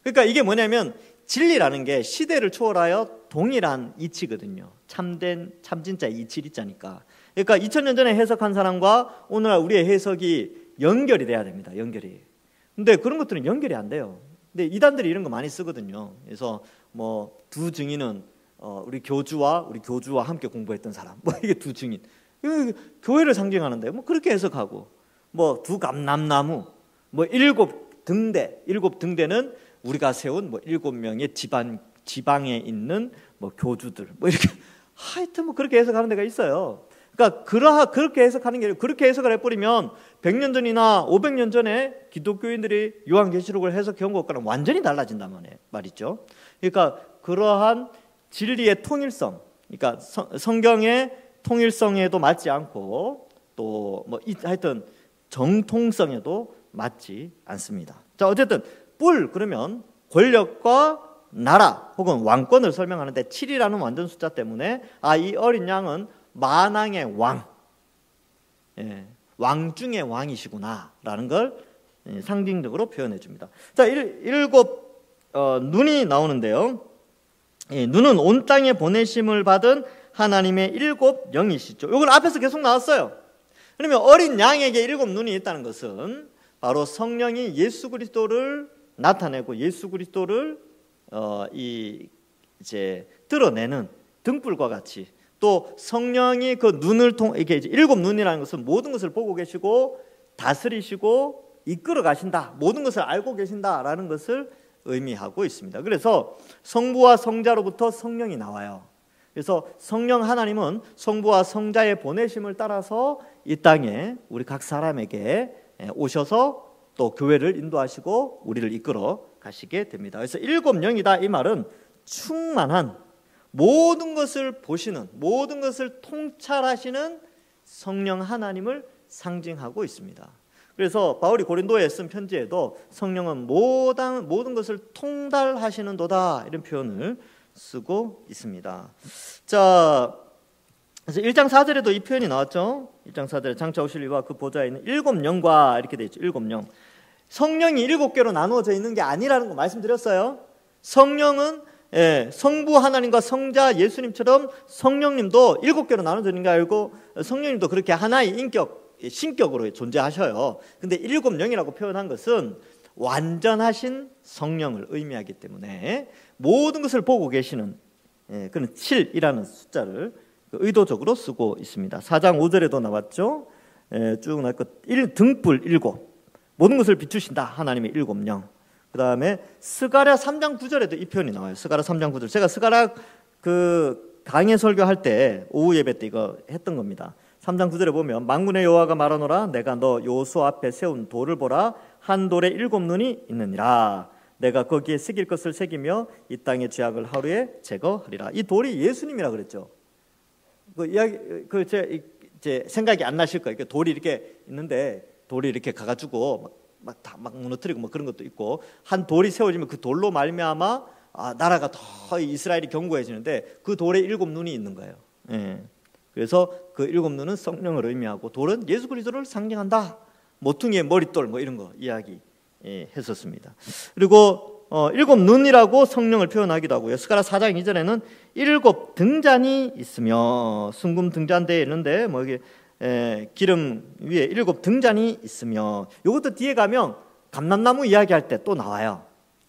그러니까 이게 뭐냐면 진리라는 게 시대를 초월하여 동일한 이치거든요. 참진자 이치리자니까. 그러니까 2000년 전에 해석한 사람과 오늘날 우리의 해석이 연결이 돼야 됩니다. 연결이. 근데 그런 것들은 연결이 안 돼요. 근데 이단들이 이런 거 많이 쓰거든요. 그래서 두 증인은 우리 교주와 함께 공부했던 사람, 이게 두 증인, 교회를 상징하는데 그렇게 해석하고, 두 감람나무, 7 등대는 우리가 세운 7명의 지방에 있는 교주들, 이렇게 하여튼 그렇게 해석하는 데가 있어요. 그러니까 그렇게 해석하는 게, 그렇게 해석을 해버리면 100년 전이나 500년 전에 기독교인들이 요한계시록을 해석해온 것과는 완전히 달라진단 말이죠. 그러니까 그러한 진리의 통일성, 그러니까 성경의 통일성에도 맞지 않고 또 하여튼 정통성에도 맞지 않습니다. 자, 어쨌든 뿔 그러면 권력과 나라 혹은 왕권을 설명하는데 7이라는 완전 숫자 때문에 이 어린 양은 만왕의 왕, 왕 중의 왕이시구나라는 걸 상징적으로 표현해 줍니다. 자, 일곱 눈이 나오는데요. 눈은 온 땅에 보내심을 받은 하나님의 일곱 영이시죠. 이건 앞에서 계속 나왔어요. 그러면 어린 양에게 일곱 눈이 있다는 것은 바로 성령이 예수 그리스도를 나타내고 예수 그리스도를 이제 드러내는 등불과 같이, 또 성령이 그 눈을 통해 이게 일곱 눈이라는 것은 모든 것을 보고 계시고 다스리시고 이끌어 가신다, 모든 것을 알고 계신다라는 것을 의미하고 있습니다. 그래서 성부와 성자로부터 성령이 나와요. 그래서 성령 하나님은 성부와 성자의 보내심을 따라서 이 땅에 우리 각 사람에게 오셔서 또 교회를 인도하시고 우리를 이끌어 가시게 됩니다. 그래서 일곱 영이다 이 말은 충만한, 모든 것을 보시는, 모든 것을 통찰하시는 성령 하나님을 상징하고 있습니다. 그래서 바울이 고린도에 쓴 편지에도 성령은 모든 것을 통달하시는도다 이런 표현을 쓰고 있습니다. 자, 그래서 1장 4절에도 이 표현이 나왔죠. 1장 4절에 장차 오실 이와 그 보좌에 있는 일곱 영과 이렇게 되어 있죠. 일곱 영. 성령이 일곱 개로 나누어져 있는 게 아니라는 거 말씀드렸어요. 성령은 성부 하나님과 성자 예수님처럼 성령님도 일곱 개로 나눠져 있는 게 아니고 성령님도 그렇게 하나의 인격, 신격으로 존재하셔요. 근데 일곱 영이라고 표현한 것은 완전하신 성령을 의미하기 때문에 모든 것을 보고 계시는 그런 7이라는 숫자를 의도적으로 쓰고 있습니다. 4장 5절에도 나왔죠. 쭉 나왔고 등불 일곱, 모든 것을 비추신다 하나님의 일곱 영. 그 다음에 스가랴 3장 9절에도 이 표현이 나와요. 스가랴 3장 9절. 제가 스가랴 그 강해 설교할 때 오후 예배 때 이거 했던 겁니다. 3장 9절에 보면 만군의 여호와가 말하노라 내가 너 요수 앞에 세운 돌을 보라 한 돌에 일곱 눈이 있느니라 내가 거기에 새길 것을 새기며 이 땅의 죄악을 하루에 제거하리라. 이 돌이 예수님이라 그랬죠. 그 이야기 제 생각이 안 나실 거예요. 돌이 이렇게 있는데 돌이 이렇게 가가지고 막 무너뜨리고 뭐 그런 것도 있고, 한 돌이 세워지면 그 돌로 말미암아 나라가 더 이스라엘이 견고해지는데 그 돌에 일곱 눈이 있는 거예요. 그래서 그 일곱 눈은 성령을 의미하고 돌은 예수 그리스도를 상징한다. 모퉁이의 머릿돌 뭐 이런 거 이야기 했었습니다. 그리고 일곱 눈이라고 성령을 표현하기도 하고요. 스가랴 4장 2절에는 일곱 등잔이 있으며, 순금 등잔대에 있는데 뭐 이게 기름 위에 일곱 등잔이 있으며, 이것도 뒤에 가면 감람나무 이야기할 때 또 나와요.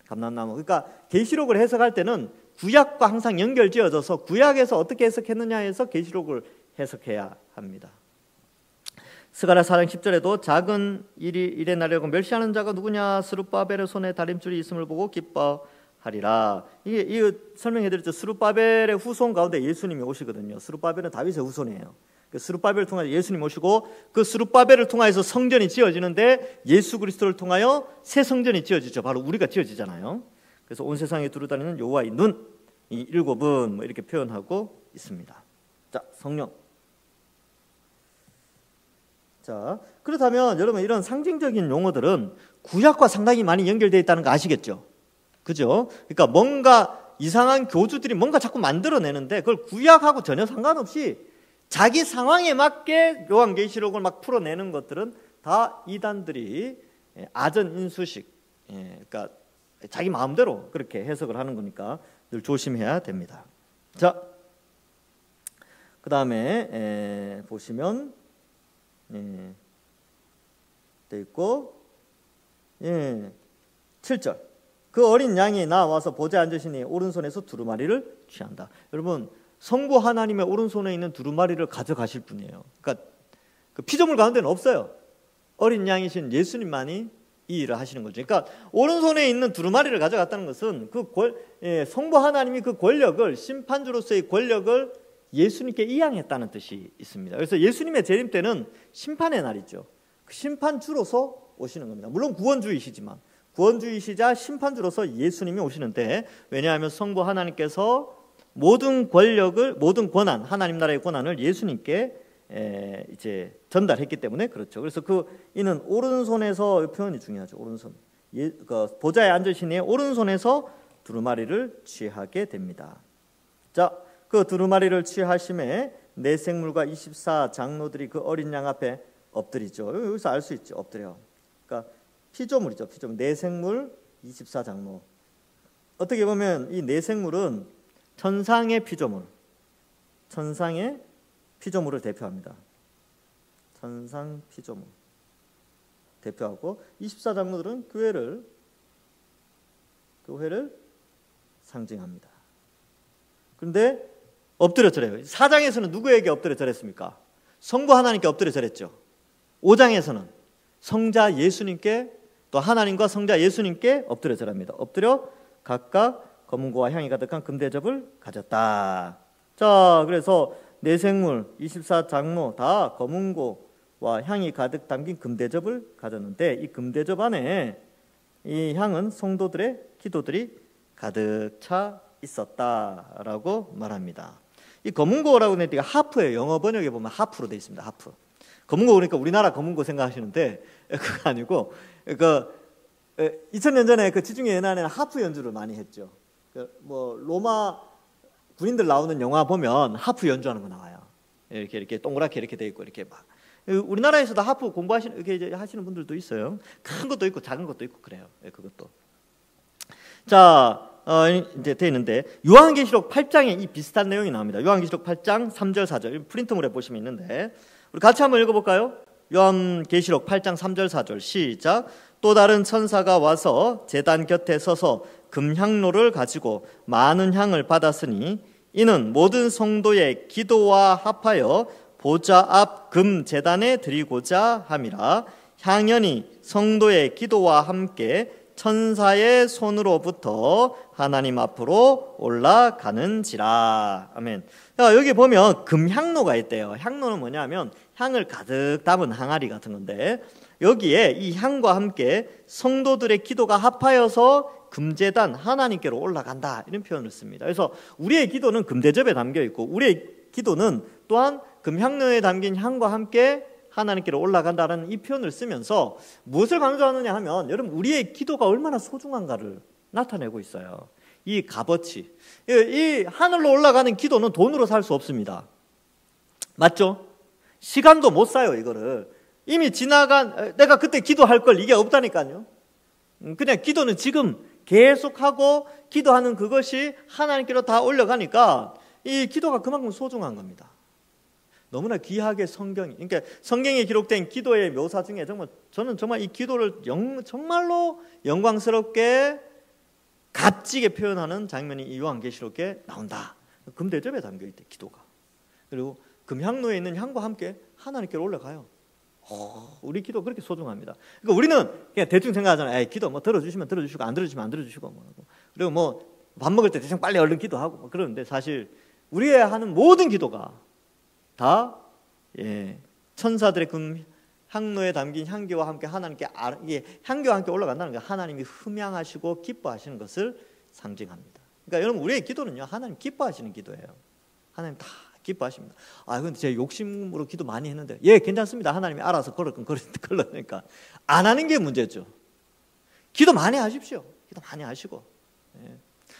감람나무. 그러니까 계시록을 해석할 때는 구약과 항상 연결지어져서 구약에서 어떻게 해석했느냐 해서 계시록을 해석해야 합니다. 스가랴 4장 10절에도 작은 일의 날이라고 멸시하는 자가 누구냐, 스룹바벨의 손에 다림줄이 있음을 보고 기뻐하리라. 이거 설명해드렸죠. 스룹바벨의 후손 가운데 예수님이 오시거든요. 스룹바벨은 다윗의 후손이에요. 그 스룹바벨을 통하여 예수님 오시고, 그 스룹바벨을 통하여서 성전이 지어지는데 예수 그리스도를 통하여 새 성전이 지어지죠. 바로 우리가 지어지잖아요. 그래서 온 세상에 두루다니는 여호와의 눈, 이 일곱은 뭐 이렇게 표현하고 있습니다. 자, 성령. 자, 그렇다면 여러분 이런 상징적인 용어들은 구약과 상당히 많이 연결되어 있다는 거 아시겠죠? 그죠? 그러니까 뭔가 이상한 교주들이 뭔가 자꾸 만들어내는데 그걸 구약하고 전혀 상관없이 자기 상황에 맞게 요한계시록을 막 풀어내는 것들은 다 이단들이 아전인수식, 그러니까 자기 마음대로 그렇게 해석을 하는 거니까 늘 조심해야 됩니다. 자, 그 다음에 보시면 돼 있고 7절 그 어린 양이 나와서 보좌에 앉으시니 오른손에서 두루마리를 취한다. 여러분 성부 하나님의 오른손에 있는 두루마리를 가져가실 분이에요. 그러니까 그 피조물 가운데는 없어요. 어린 양이신 예수님만이 이 일을 하시는 거죠. 그러니까 오른손에 있는 두루마리를 가져갔다는 것은 성부 하나님이 그 권력을, 심판주로서의 권력을 예수님께 이양했다는 뜻이 있습니다. 그래서 예수님의 재림 때는 심판의 날이죠. 그 심판주로서 오시는 겁니다. 물론 구원주이시지만 구원주이시자 심판주로서 예수님이 오시는데, 왜냐하면 성부 하나님께서 모든 권력을, 모든 권한, 하나님 나라의 권한을 예수님께 이제 전달했기 때문에 그렇죠. 그래서 이는 오른손에서 표현이 중요하죠. 오른손. 보좌에 앉으신 이의 오른손에서 두루마리를 취하게 됩니다. 자, 그 두루마리를 취하심에 네 생물과 24장로들이 그 어린 양 앞에 엎드리죠. 여기서 알 수 있죠. 엎드려. 그러니까 피조물이죠. 피조물. 네 생물, 24장로. 어떻게 보면 이 네 생물은 천상의 피조물, 천상의 피조물을 대표합니다. 천상 피조물 대표하고 24장로들은 교회를 상징합니다. 그런데 엎드려 절해요. 4장에서는 누구에게 엎드려 절했습니까? 성부 하나님께 엎드려 절했죠. 5장에서는 성자 예수님께, 또 하나님과 성자 예수님께 엎드려 절합니다. 엎드려 각각 검은고와 향이 가득한 금대접을 가졌다. 자, 그래서 네 생물 24장로 다 검은고와 향이 가득 담긴 금대접을 가졌는데, 이 금대접 안에 이 향은 성도들의 기도들이 가득 차 있었다라고 말합니다. 이 검은고라고 하는 데가 하프예요. 영어 번역에 보면 하프로 되어 있습니다. 하프. 검은고 그러니까 우리나라 검은고 생각하시는데 그거 아니고, 2000년 전에 그 지중해 연안에는 하프 연주를 많이 했죠. 뭐 로마 군인들 나오는 영화 보면 하프 연주하는 거 나와요. 이렇게 동그랗게 이렇게 돼 있고, 이렇게 막. 우리나라에서도 하프 공부하시는 이렇게 하시는 분들도 있어요. 큰 것도 있고 작은 것도 있고 그래요. 그것도. 자, 이제 돼 있는데 요한계시록 8장에 이 비슷한 내용이 나옵니다. 요한계시록 8장 3절 4절 프린트물에 보시면 있는데, 우리 같이 한번 읽어볼까요? 요한계시록 8장 3절 4절 시작. 또 다른 천사가 와서 제단 곁에 서서 금향로를 가지고 많은 향을 받았으니 이는 모든 성도의 기도와 합하여 보좌 앞 금 제단에 드리고자 함이라. 향연이 성도의 기도와 함께 천사의 손으로부터 하나님 앞으로 올라가는지라. 아멘. 자, 여기 보면 금향로가 있대요. 향로는 뭐냐면 향을 가득 담은 항아리 같은 건데, 여기에 이 향과 함께 성도들의 기도가 합하여서 금제단 하나님께로 올라간다, 이런 표현을 씁니다. 그래서 우리의 기도는 금대접에 담겨 있고, 우리의 기도는 또한 금향로에 담긴 향과 함께 하나님께로 올라간다는 이 표현을 쓰면서 무엇을 강조하느냐 하면, 여러분 우리의 기도가 얼마나 소중한가를 나타내고 있어요. 이 값어치, 이 하늘로 올라가는 기도는 돈으로 살 수 없습니다. 맞죠? 시간도 못 사요. 이거를 이미 지나간, 내가 그때 기도할 걸, 이게 없다니까요. 그냥 기도는 지금 계속하고 기도하는 그것이 하나님께로 다 올라가니까 이 기도가 그만큼 소중한 겁니다. 너무나 귀하게 그러니까 성경에 기록된 기도의 묘사 중에 저는 정말 이 기도를 정말로 영광스럽게 값지게 표현하는 장면이 이 요한계시록에 나온다. 금대접에 담겨있대, 기도가. 그리고 금향로에 있는 향과 함께 하나님께로 올라가요. 우리 기도 그렇게 소중합니다. 그러니까 우리는 그냥 대충 생각하잖아요. 기도 뭐 들어주시면 들어주시고 안 들어주시면 안 들어주시고, 그리고 뭐 밥 먹을 때 대충 빨리 얼른 기도하고 그러는데, 사실 우리의 하는 모든 기도가 다 천사들의 금 향로에 담긴 향기와 함께 하나님께, 향기와 함께 올라간다는 게 하나님이 흠양하시고 기뻐하시는 것을 상징합니다. 그러니까 여러분 우리의 기도는요, 하나님 기뻐하시는 기도예요. 하나님 다 기뻐하십니다. 근데 제 욕심으로 기도 많이 했는데, 괜찮습니다. 하나님이 알아서 걸러니까 안 하는 게 문제죠. 기도 많이 하십시오. 기도 많이 하시고,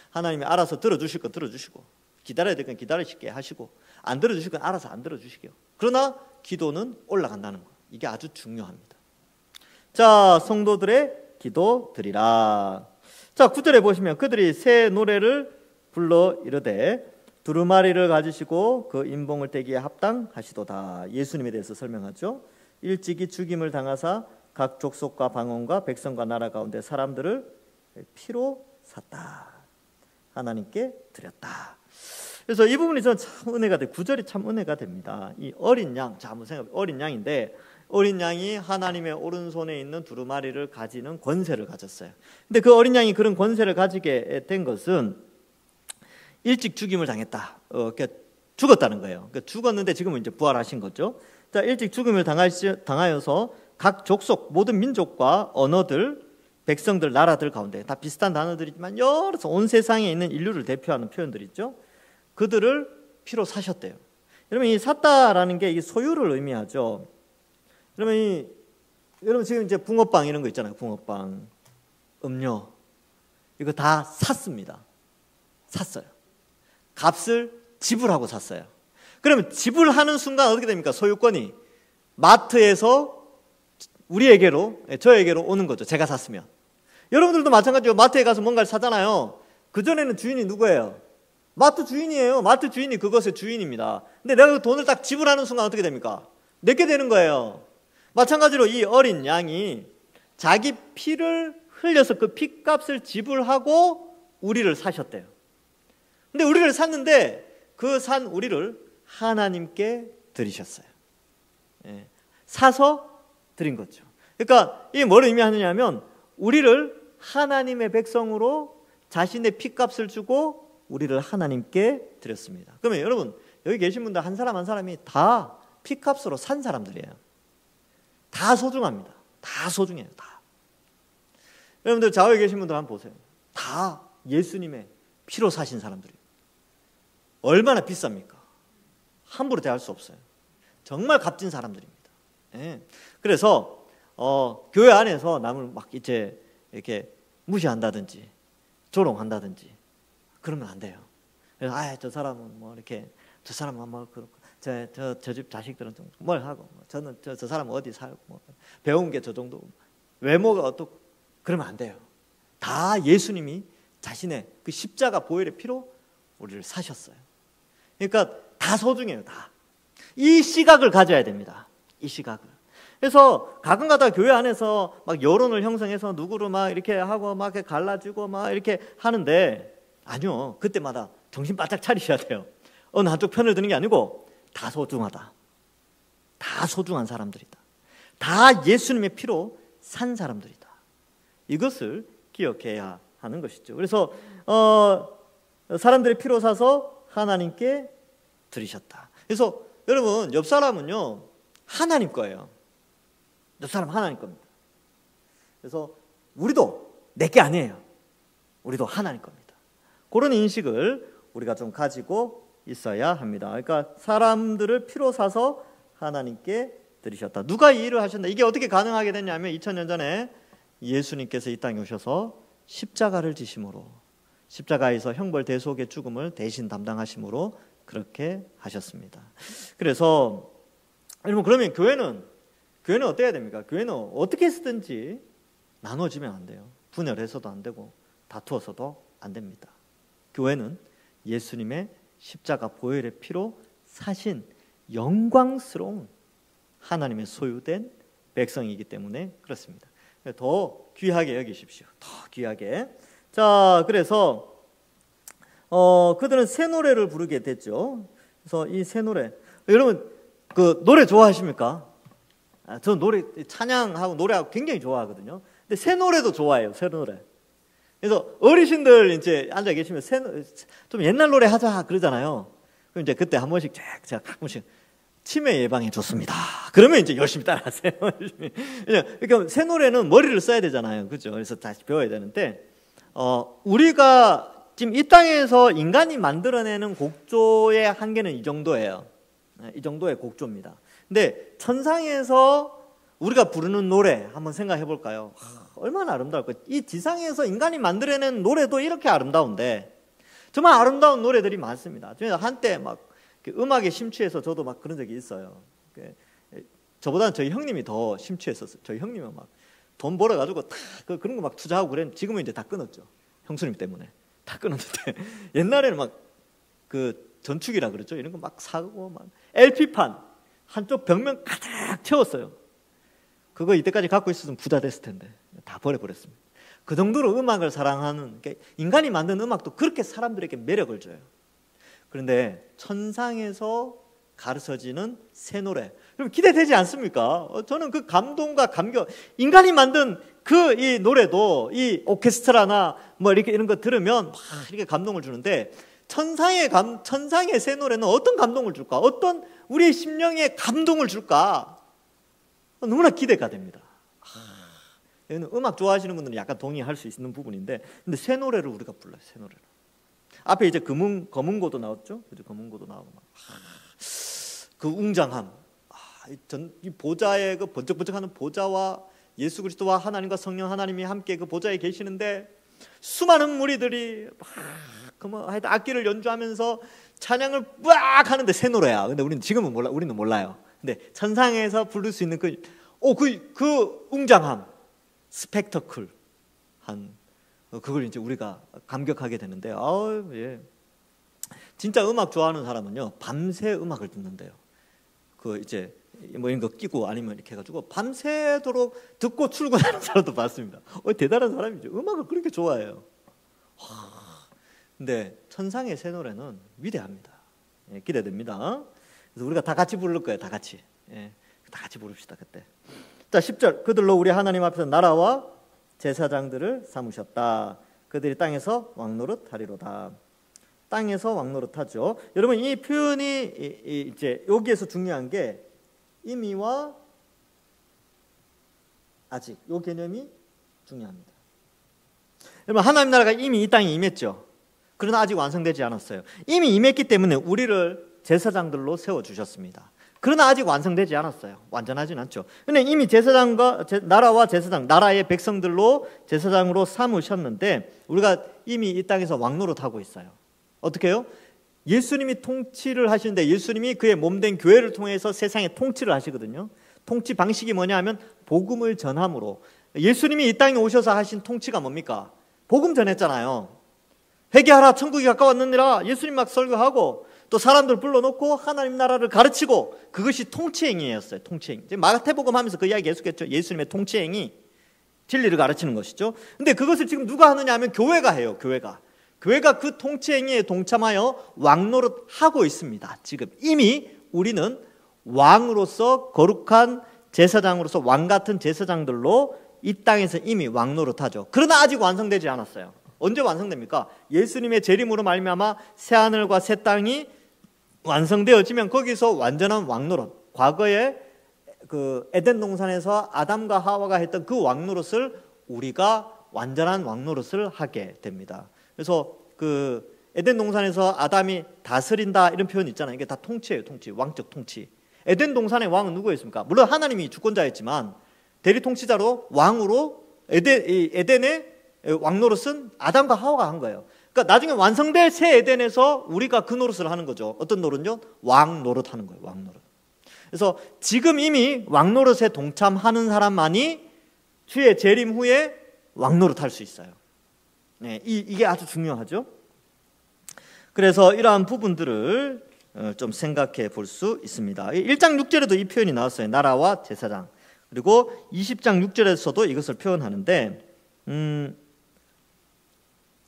하나님이 알아서 들어주실 건 들어주시고, 기다려야 될 건 기다리시게 하시고, 안 들어주실 건 알아서 안 들어주시게요. 그러나 기도는 올라간다는 거, 이게 아주 중요합니다. 자, 성도들의 기도 드리라. 자, 9절에 보시면 그들이 새 노래를 불러 이르되 두루마리를 가지시고 그 인봉을 떼기에 합당하시도다. 예수님에 대해서 설명하죠. 일찍이 죽임을 당하사 각 족속과 방언과 백성과 나라 가운데 사람들을 피로 샀다. 하나님께 드렸다. 그래서 이 부분이 저는 참 은혜가 돼. 9절이 참 은혜가 됩니다. 이 어린 양, 자 한번 생각해. 어린 양인데, 어린 양이 하나님의 오른손에 있는 두루마리를 가지는 권세를 가졌어요. 근데 그 어린 양이 그런 권세를 가지게 된 것은 일찍 죽임을 당했다. 그러니까 죽었다는 거예요. 그러니까 죽었는데 지금은 이제 부활하신 거죠. 자, 일찍 죽임을 당하여서 각 족속, 모든 민족과 언어들, 백성들, 나라들 가운데 다 비슷한 단어들이지만 여러 온 세상에 있는 인류를 대표하는 표현들 있죠. 그들을 피로 사셨대요. 여러분, 이 샀다라는 게 이 소유를 의미하죠. 여러분 지금 이제 붕어빵 이런 거 있잖아요. 붕어빵. 음료 이거 다 샀습니다. 샀어요. 값을 지불하고 샀어요. 그러면 지불하는 순간 어떻게 됩니까? 소유권이 마트에서 우리에게로, 저에게로 오는 거죠. 제가 샀으면. 여러분들도 마찬가지로 마트에 가서 뭔가를 사잖아요. 그전에는 주인이 누구예요? 마트 주인이에요. 마트 주인이 그것의 주인입니다. 근데 내가 그 돈을 딱 지불하는 순간 어떻게 됩니까? 내게 되는 거예요. 마찬가지로 이 어린 양이 자기 피를 흘려서 그 피값을 지불하고 우리를 사셨대요. 근데 우리를 샀는데 그 산 우리를 하나님께 드리셨어요. 예, 사서 드린 거죠. 그러니까 이게 뭘 의미하느냐면 우리를 하나님의 백성으로 자신의 피값을 주고 우리를 하나님께 드렸습니다. 그러면 여러분 여기 계신 분들 한 사람 한 사람이 다 피값으로 산 사람들이에요. 다 소중합니다. 다 소중해요. 다. 여러분들 좌우에 계신 분들 한번 보세요. 다 예수님의 피로 사신 사람들이에요. 얼마나 비쌉니까? 함부로 대할 수 없어요. 정말 값진 사람들입니다. 예. 그래서 교회 안에서 남을 막 이제 이렇게 무시한다든지 조롱한다든지 그러면 안 돼요. 그래서 저 사람은 뭐 이렇게 저 사람은 뭐 그렇고 저 집 자식들은 좀 뭘 하고 저는 저 사람은 어디 살고 뭐 배운 게 저 정도 외모가 어떻고 그러면 안 돼요. 다 예수님이 자신의 그 십자가 보혈의 피로 우리를 사셨어요. 그러니까 다 소중해요. 다. 이 시각을 가져야 됩니다. 이 시각을. 그래서 가끔가다 교회 안에서 막 여론을 형성해서 누구를 막 이렇게 하고 막 이렇게 갈라주고 막 이렇게 하는데 아니요. 그때마다 정신 바짝 차리셔야 돼요. 어느 한쪽 편을 드는 게 아니고 다 소중하다. 다 소중한 사람들이다. 다 예수님의 피로 산 사람들이다. 이것을 기억해야 하는 것이죠. 그래서 사람들의 피로 사서 하나님께 드리셨다. 그래서 여러분 옆 사람은요 하나님 거예요. 옆 사람 하나님 겁니다. 그래서 우리도 내게 아니에요. 우리도 하나님 겁니다. 그런 인식을 우리가 좀 가지고 있어야 합니다. 그러니까 사람들을 피로 사서 하나님께 드리셨다. 누가 이 일을 하셨나? 이게 어떻게 가능하게 됐냐면 2000년 전에 예수님께서 이 땅에 오셔서 십자가를 지심으로 십자가에서 형벌 대속의 죽음을 대신 담당하심으로 그렇게 하셨습니다. 그래서 여러분 그러면 교회는 어때야 됩니까? 교회는 어떻게 했든지 나눠지면 안 돼요. 분열해서도 안 되고 다투어서도 안 됩니다. 교회는 예수님의 십자가 보혈의 피로 사신 영광스러운 하나님의 소유된 백성이기 때문에 그렇습니다. 더 귀하게 여기십시오. 더 귀하게. 자, 그래서 그들은 새 노래를 부르게 됐죠. 그래서 이 새 노래, 여러분 그 노래 좋아하십니까? 저 노래 찬양하고 노래하고 굉장히 좋아하거든요. 근데 새 노래도 좋아해요. 새 노래. 그래서 어르신들 이제 앉아 계시면 좀 옛날 노래 하자 그러잖아요. 그럼 이제 그때 한 번씩 제가 가끔씩 치매 예방에 좋습니다. 그러면 이제 열심히 따라하세요. 그러니까 새 노래는 머리를 써야 되잖아요. 그죠? 그래서 다시 배워야 되는데 우리가 지금 이 땅에서 인간이 만들어내는 곡조의 한계는 이 정도예요. 이 정도의 곡조입니다. 근데 천상에서 우리가 부르는 노래 한번 생각해 볼까요? 얼마나 아름다울까? 이 지상에서 인간이 만들어낸 노래도 이렇게 아름다운데 정말 아름다운 노래들이 많습니다. 한때 막 음악에 심취해서 저도 막 그런 적이 있어요. 저보다는 저희 형님이 더 심취했었어요. 저희 형님은 막 돈 벌어가지고 다 그런 거 막 투자하고 그랬는데 지금은 이제 다 끊었죠. 형수님 때문에 다 끊었는데 옛날에는 막 그 전축이라 그랬죠. 이런 거 막 사고 막 LP판 한쪽 벽면 가득 채웠어요. 그거 이때까지 갖고 있었으면 부자 됐을 텐데 다 버려버렸습니다. 그 정도로 음악을 사랑하는, 그러니까 인간이 만든 음악도 그렇게 사람들에게 매력을 줘요. 그런데 천상에서 가르쳐지는 새 노래, 그럼 기대되지 않습니까? 저는 그 감동과 감격, 인간이 만든 그 이 노래도 이 오케스트라나 뭐 이렇게 이런 거 들으면 막 이렇게 감동을 주는데 천상의 새 노래는 어떤 감동을 줄까? 어떤 우리의 심령에 감동을 줄까? 너무나 기대가 됩니다. 음악 좋아하시는 분들은 약간 동의할 수 있는 부분인데, 근데 새 노래를 우리가 불러요. 새 노래를. 앞에 이제 검은고도 나왔죠. 그죠? 검은고도 나오고 막. 그 웅장함, 이 보좌의 그 번쩍번쩍하는 보좌와 예수 그리스도와 하나님과 성령 하나님이 함께 그 보좌에 계시는데 수많은 무리들이 막 하여튼 악기를 연주하면서 찬양을 빡 하는데 새 노래야. 근데 우리는 지금은 몰라, 우리는 몰라요. 근데 천상에서 부를 수 있는 그 웅장함, 스펙터클한 그걸 이제 우리가 감격하게 되는데, 예. 진짜 음악 좋아하는 사람은요 밤새 음악을 듣는데요. 그 이제 뭐 이런 거 끼고 아니면 이렇게 해가지고 밤새도록 듣고 출근하는 사람도 봤습니다. 대단한 사람이죠. 음악을 그렇게 좋아해요. 근데 천상의 새 노래는 위대합니다. 예, 기대됩니다. 그래서 우리가 다 같이 부를 거예요. 다 같이. 예, 다 같이 부릅시다 그때. 자 10절 그들로 우리 하나님 앞에서 나라와 제사장들을 삼으셨다. 그들이 땅에서 왕노릇하리로다. 땅에서 왕노릇하죠. 여러분 이 표현이 이제 여기에서 중요한 게 이미와 아직 이 개념이 중요합니다. 여러분 하나님 나라가 이미 이 땅에 임했죠. 그러나 아직 완성되지 않았어요. 이미 임했기 때문에 우리를 제사장들로 세워주셨습니다. 그러나 아직 완성되지 않았어요. 완전하진 않죠. 근데 이미 제사장과 나라와 제사장, 나라의 백성들로 제사장으로 삼으셨는데 우리가 이미 이 땅에서 왕노릇하고 있어요. 어떻게 해요? 예수님이 통치를 하시는데 예수님이 그의 몸된 교회를 통해서 세상에 통치를 하시거든요. 통치 방식이 뭐냐 하면 복음을 전함으로. 예수님이 이 땅에 오셔서 하신 통치가 뭡니까? 복음 전했잖아요. 회개하라 천국이 가까웠느니라 예수님 막 설교하고 또 사람들 불러놓고 하나님 나라를 가르치고 그것이 통치행위였어요. 통치행위. 마가태복음 하면서 그 이야기 계속했죠. 예수님의 통치행위, 진리를 가르치는 것이죠. 근데 그것을 지금 누가 하느냐 하면 교회가 해요. 교회가 그 통치행위에 동참하여 왕노릇하고 있습니다. 지금 이미 우리는 왕으로서 거룩한 제사장으로서 왕같은 제사장들로 이 땅에서 이미 왕노릇하죠. 그러나 아직 완성되지 않았어요. 언제 완성됩니까? 예수님의 재림으로 말미암아 새하늘과 새 땅이 완성되어지면 거기서 완전한 왕노릇, 과거에 그 에덴 동산에서 아담과 하와가 했던 그 왕노릇을 우리가 완전한 왕노릇을 하게 됩니다. 그래서 그 에덴 동산에서 아담이 다스린다 이런 표현 있잖아요. 이게 다 통치예요. 통치, 왕적 통치. 에덴 동산의 왕은 누구였습니까? 물론 하나님이 주권자였지만 대리 통치자로 왕으로 에덴의 왕노릇은 아담과 하와가 한 거예요. 그러니까 나중에 완성될 새 에덴에서 우리가 그 노릇을 하는 거죠. 어떤 노릇요? 왕노릇 하는 거예요. 왕노릇. 그래서 지금 이미 왕노릇에 동참하는 사람만이 주의 재림 후에 왕노릇 할 수 있어요. 네, 이게 아주 중요하죠. 그래서 이러한 부분들을 좀 생각해 볼 수 있습니다. 1장 6절에도 이 표현이 나왔어요. 나라와 제사장. 그리고 20장 6절에서도 이것을 표현하는데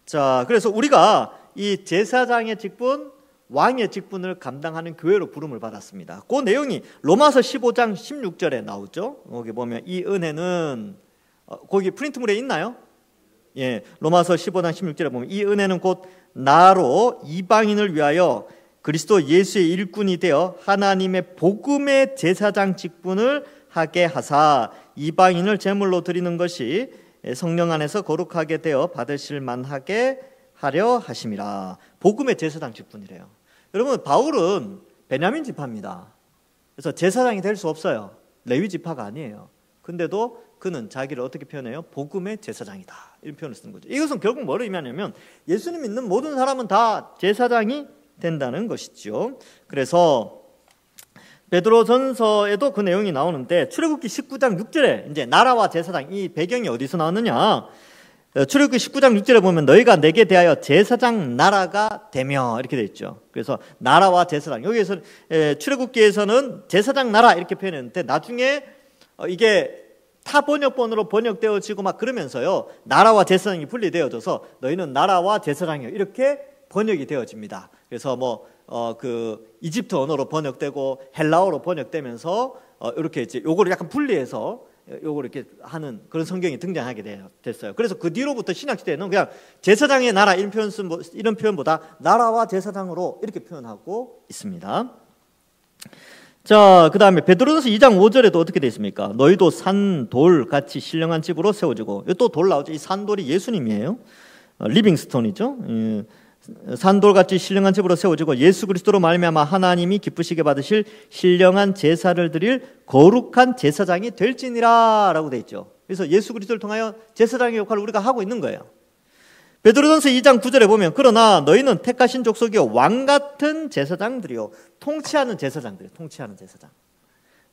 자, 그래서 우리가 이 제사장의 직분, 왕의 직분을 감당하는 교회로 부름을 받았습니다. 그 내용이 로마서 15장 16절에 나오죠. 거기 보면 이 은혜는 거기 프린트물에 있나요? 예, 로마서 15장 16절에 보면 이 은혜는 곧 나로 이방인을 위하여 그리스도 예수의 일꾼이 되어 하나님의 복음의 제사장 직분을 하게 하사 이방인을 제물로 드리는 것이 성령 안에서 거룩하게 되어 받으실 만하게 하려 하심이라. 복음의 제사장 직분이래요. 여러분 바울은 베냐민 지파입니다. 그래서 제사장이 될 수 없어요. 레위 지파가 아니에요. 근데도 그는 자기를 어떻게 표현해요? 복음의 제사장이다. 이런 표현을 쓰는 거죠. 이것은 결국 뭐를 의미하냐면 예수님 믿는 모든 사람은 다 제사장이 된다는 것이죠. 그래서 베드로전서에도 그 내용이 나오는데 출애굽기 19장 6절에 이제 나라와 제사장 이 배경이 어디서 나오느냐? 출애굽기 19장 6절에 보면 너희가 내게 대하여 제사장 나라가 되며 이렇게 되어 있죠. 그래서 나라와 제사장 여기에서 출애굽기에서는 제사장 나라 이렇게 표현했는데 나중에 이게 타 번역본으로 번역되어지고 막 그러면서요 나라와 제사장이 분리되어져서 너희는 나라와 제사장이요 이렇게 번역이 되어집니다. 그래서 그 이집트 언어로 번역되고 헬라어로 번역되면서 이렇게 이제 요거를 약간 분리해서 요거를 이렇게 하는 그런 성경이 등장하게 됐어요. 그래서 그 뒤로부터 신약 시대에는 그냥 제사장의 나라 이런 표현보다 나라와 제사장으로 이렇게 표현하고 있습니다. 자, 그 다음에 베드로전서 2장 5절에도 어떻게 되어 있습니까? 너희도 산돌 같이 신령한 집으로 세워지고 또 돌 나오죠. 이 산돌이 예수님이에요. 리빙스톤이죠. 산돌같이 신령한 집으로 세워지고 예수 그리스도로 말미암아 하나님이 기쁘시게 받으실 신령한 제사를 드릴 거룩한 제사장이 될지니라 라고 되어 있죠. 그래서 예수 그리스도를 통하여 제사장의 역할을 우리가 하고 있는 거예요. 베드로전서 2장 9절에 보면 그러나 너희는 택하신 족속이요 왕 같은 제사장들이요 통치하는 제사장들이요 통치하는 제사장.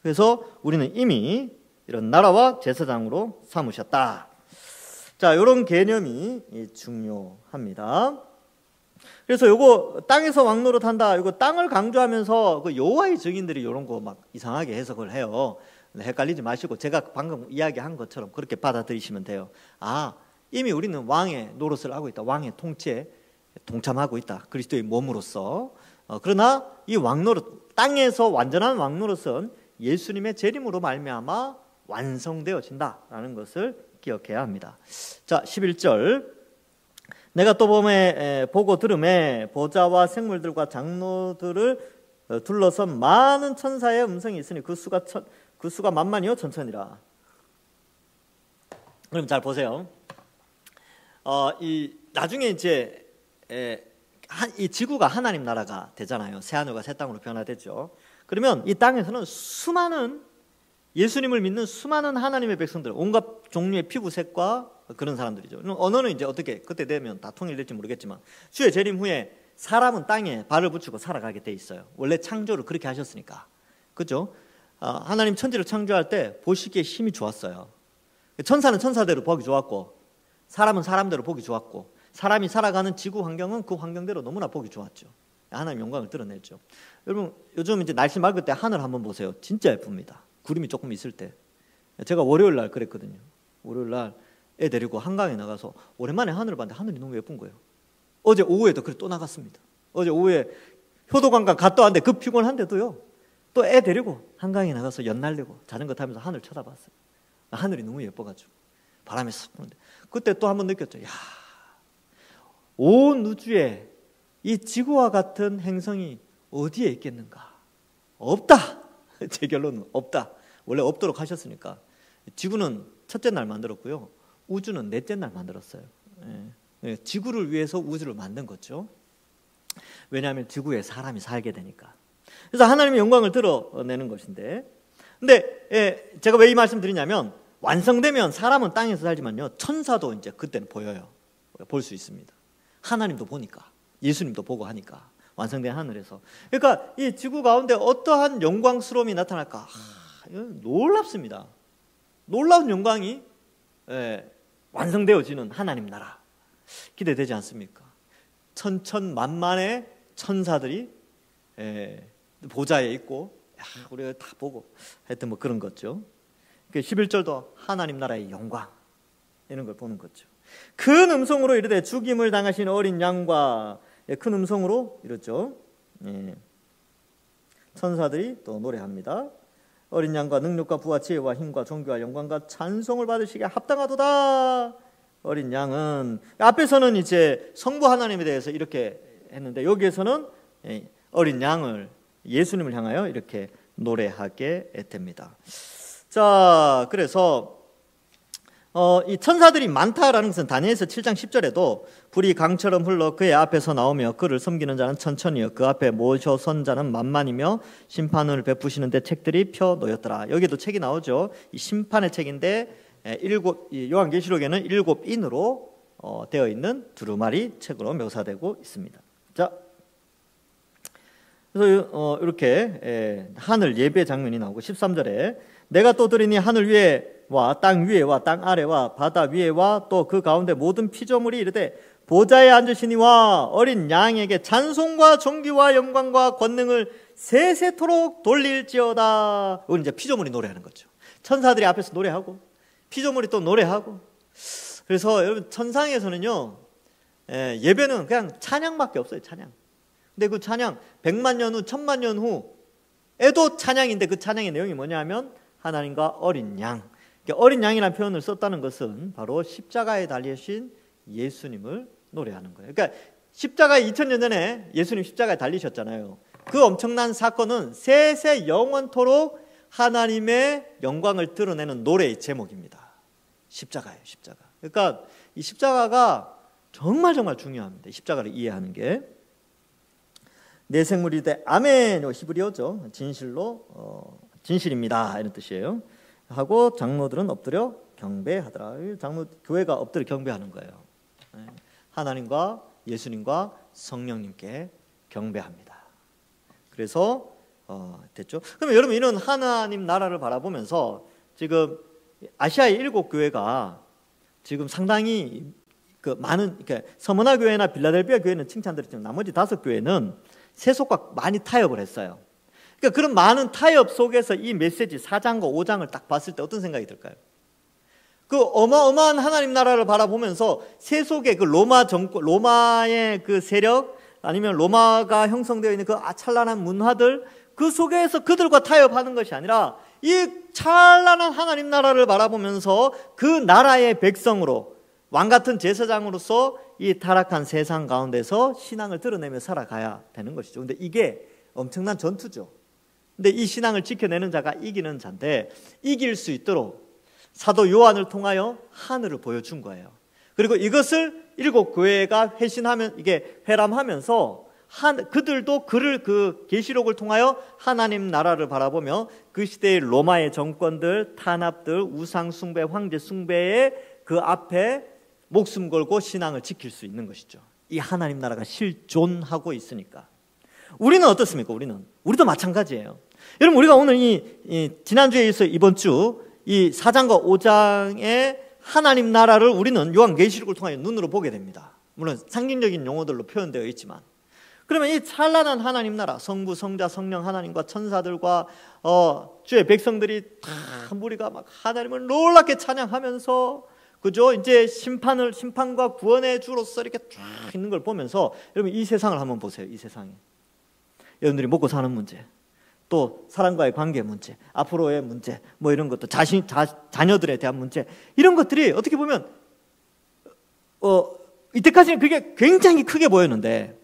그래서 우리는 이미 이런 나라와 제사장으로 삼으셨다. 자, 이런 개념이 중요합니다. 그래서 요거 땅에서 왕노릇한다. 이거 땅을 강조하면서 그 여호와의 증인들이 이런 거 막 이상하게 해석을 해요. 헷갈리지 마시고 제가 방금 이야기한 것처럼 그렇게 받아들이시면 돼요. 아, 이미 우리는 왕의 노릇을 하고 있다. 왕의 통치에 동참하고 있다. 그리스도의 몸으로서. 그러나 이 왕노릇, 땅에서 완전한 왕노릇은 예수님의 재림으로 말미암아 완성되어진다라는 것을 기억해야 합니다. 자, 11절. 내가 또 봄에 보고 들음에 보좌와 생물들과 장로들을 둘러선 많은 천사의 음성이 있으니 그 수가 만만이요 천천이라. 그럼 잘 보세요. 이 나중에 이제 이 지구가 하나님 나라가 되잖아요. 새 하늘과 새 땅으로 변화되죠. 그러면 이 땅에서는 수많은 예수님을 믿는 수많은 하나님의 백성들, 온갖 종류의 피부색과 그런 사람들이죠. 언어는 이제 어떻게 그때 되면 다 통일될지 모르겠지만 주의 재림 후에 사람은 땅에 발을 붙이고 살아가게 돼 있어요. 원래 창조를 그렇게 하셨으니까. 그죠? 하나님 천지를 창조할 때 보시기에 힘이 좋았어요. 천사는 천사대로 보기 좋았고 사람은 사람대로 보기 좋았고 사람이 살아가는 지구 환경은 그 환경대로 너무나 보기 좋았죠. 하나님 영광을 드러냈죠. 여러분 요즘 이제 날씨 맑을 때 하늘 한번 보세요. 진짜 예쁩니다. 구름이 조금 있을 때. 제가 월요일 날 그랬거든요. 월요일 날 애 데리고 한강에 나가서 오랜만에 하늘을 봤는데 하늘이 너무 예쁜 거예요. 어제 오후에도 그래 또 나갔습니다. 어제 오후에 효도관광 갔다 왔는데 그 피곤한데도요. 또 애 데리고 한강에 나가서 연 날리고 자전거 타면서 하늘 쳐다봤어요. 하늘이 너무 예뻐가지고 바람이 싹 부는데 그때 또 한번 느꼈죠. 야, 온 우주에 이 지구와 같은 행성이 어디에 있겠는가? 없다. 제 결론은 없다. 원래 없도록 하셨으니까. 지구는 첫째 날 만들었고요. 우주는 넷째 날 만들었어요. 지구를 위해서 우주를 만든 거죠. 왜냐하면 지구에 사람이 살게 되니까. 그래서 하나님의 영광을 드러내는 것인데, 근데 제가 왜 이 말씀 드리냐면 완성되면 사람은 땅에서 살지만요 천사도 이제 그때는 보여요. 볼 수 있습니다. 하나님도 보니까, 예수님도 보고 하니까 완성된 하늘에서. 그러니까 이 지구 가운데 어떠한 영광스러움이 나타날까? 이건 놀랍습니다. 놀라운 영광이 완성되어지는 하나님 나라 기대되지 않습니까? 천천만만의 천사들이 보좌에 있고 우리가 다 보고 하여튼 뭐 그런 거죠. 11절도 하나님 나라의 영광 이런 걸 보는 거죠. 큰 음성으로 이르되 죽임을 당하신 어린 양과 큰 음성으로 이렇죠. 천사들이 또 노래합니다. 어린 양과 능력과 부와 지혜와 힘과 존귀와 영광과 찬송을 받으시기에 합당하도다. 어린 양은 앞에서는 이제 성부 하나님에 대해서 이렇게 했는데 여기에서는 어린 양을 예수님을 향하여 이렇게 노래하게 됩니다. 자, 그래서 이 천사들이 많다라는 것은 다니엘서 7장 10절에도 불이 강처럼 흘러 그의 앞에서 나오며 그를 섬기는 자는 천천히요 그 앞에 모셔선 자는 만만이며 심판을 베푸시는데 책들이 펴 놓였더라. 여기도 책이 나오죠. 이 심판의 책인데 요한계시록에는 7인으로 되어 있는 두루마리 책으로 묘사되고 있습니다. 자, 그래서 이렇게 하늘 예배 장면이 나오고 13절에 내가 또 들으니 하늘 위에와 땅 위에와 땅 아래와 바다 위에와 또 그 가운데 모든 피조물이 이르되 보좌에 앉으시니와 어린 양에게 찬송과 존귀와 영광과 권능을 세세토록 돌릴지어다. 이건 이제 피조물이 노래하는 거죠. 천사들이 앞에서 노래하고 피조물이 또 노래하고. 그래서 여러분 천상에서는요 예배는 그냥 찬양밖에 없어요. 찬양. 근데 그 찬양 100만 년 후 1000만 년 후에도 찬양인데 그 찬양의 내용이 뭐냐면 하나님과 어린 양. 어린 양이라는 표현을 썼다는 것은 바로 십자가에 달리신 예수님을 노래하는 거예요. 그러니까 십자가에 2000년 전에 예수님 십자가에 달리셨잖아요. 그 엄청난 사건은 세세 영원토록 하나님의 영광을 드러내는 노래의 제목입니다. 십자가예요, 십자가. 그러니까 이 십자가가 정말 중요합니다. 십자가를 이해하는 게. 내 생물이 돼 아멘. 히브리어죠. 진실입니다 이런 뜻이에요. 하고 장로들은 엎드려 경배하더라. 장로 교회가 엎드려 경배하는 거예요. 하나님과 예수님과 성령님께 경배합니다. 그래서 됐죠. 그러면 여러분 이런 하나님 나라를 바라보면서 지금 아시아의 7교회가 지금 상당히 그 많은 그러니까 서머나 교회나 빌라델비아 교회는 칭찬드렸지만 나머지 5교회는 세속과 많이 타협을 했어요. 그러니까 그런 많은 타협 속에서 이 메시지 4장과 5장을 딱 봤을 때 어떤 생각이 들까요? 그 어마어마한 하나님 나라를 바라보면서 세속의 그 로마 정권, 로마의 그 세력 아니면 로마가 형성되어 있는 그 찬란한 문화들 그 속에서 그들과 타협하는 것이 아니라 이 찬란한 하나님 나라를 바라보면서 그 나라의 백성으로 왕 같은 제사장으로서 이 타락한 세상 가운데서 신앙을 드러내며 살아가야 되는 것이죠. 근데 이게 엄청난 전투죠. 근데 이 신앙을 지켜내는 자가 이기는 자인데 이길 수 있도록 사도 요한을 통하여 하늘을 보여준 거예요. 그리고 이것을 7교회가 회람하면서 그들도 그를 그 계시록을 통하여 하나님 나라를 바라보며 그 시대의 로마의 정권들, 탄압들, 우상 숭배, 황제 숭배의 그 앞에 목숨 걸고 신앙을 지킬 수 있는 것이죠. 이 하나님 나라가 실존하고 있으니까. 우리는 어떻습니까? 우리도 마찬가지예요. 여러분 우리가 오늘 이 지난주에 있어 이번 주 이 4장과 5장의 하나님 나라를 우리는 요한계시록을 통하여 눈으로 보게 됩니다. 물론 상징적인 용어들로 표현되어 있지만 그러면 이 찬란한 하나님 나라 성부, 성자, 성령 하나님과 천사들과 주의 백성들이 다 무리가 막 하나님을 놀랍게 찬양하면서 그죠? 이제 심판과 구원의 주로서 이렇게 쫙 있는 걸 보면서 여러분 이 세상을 한번 보세요. 이 세상에 여러분들이 먹고 사는 문제, 또 사람과의 관계 문제, 앞으로의 문제, 뭐 이런 것도 자녀들에 대한 문제, 이런 것들이 어떻게 보면 이때까지는 그게 굉장히 크게 보였는데,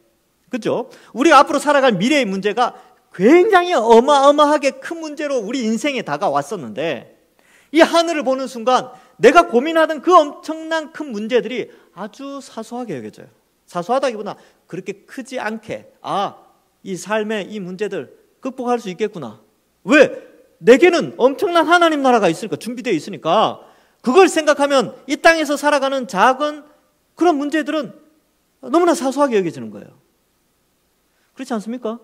그렇죠? 우리가 앞으로 살아갈 미래의 문제가 굉장히 어마어마하게 큰 문제로 우리 인생에 다가왔었는데, 이 하늘을 보는 순간 내가 고민하던 그 엄청난 큰 문제들이 아주 사소하게 여겨져요. 사소하다기보다 그렇게 크지 않게, 이 삶의 이 문제들 극복할 수 있겠구나. 왜? 내게는 엄청난 하나님 나라가 있으니까, 준비되어 있으니까 그걸 생각하면 이 땅에서 살아가는 작은 그런 문제들은 너무나 사소하게 여겨지는 거예요. 그렇지 않습니까?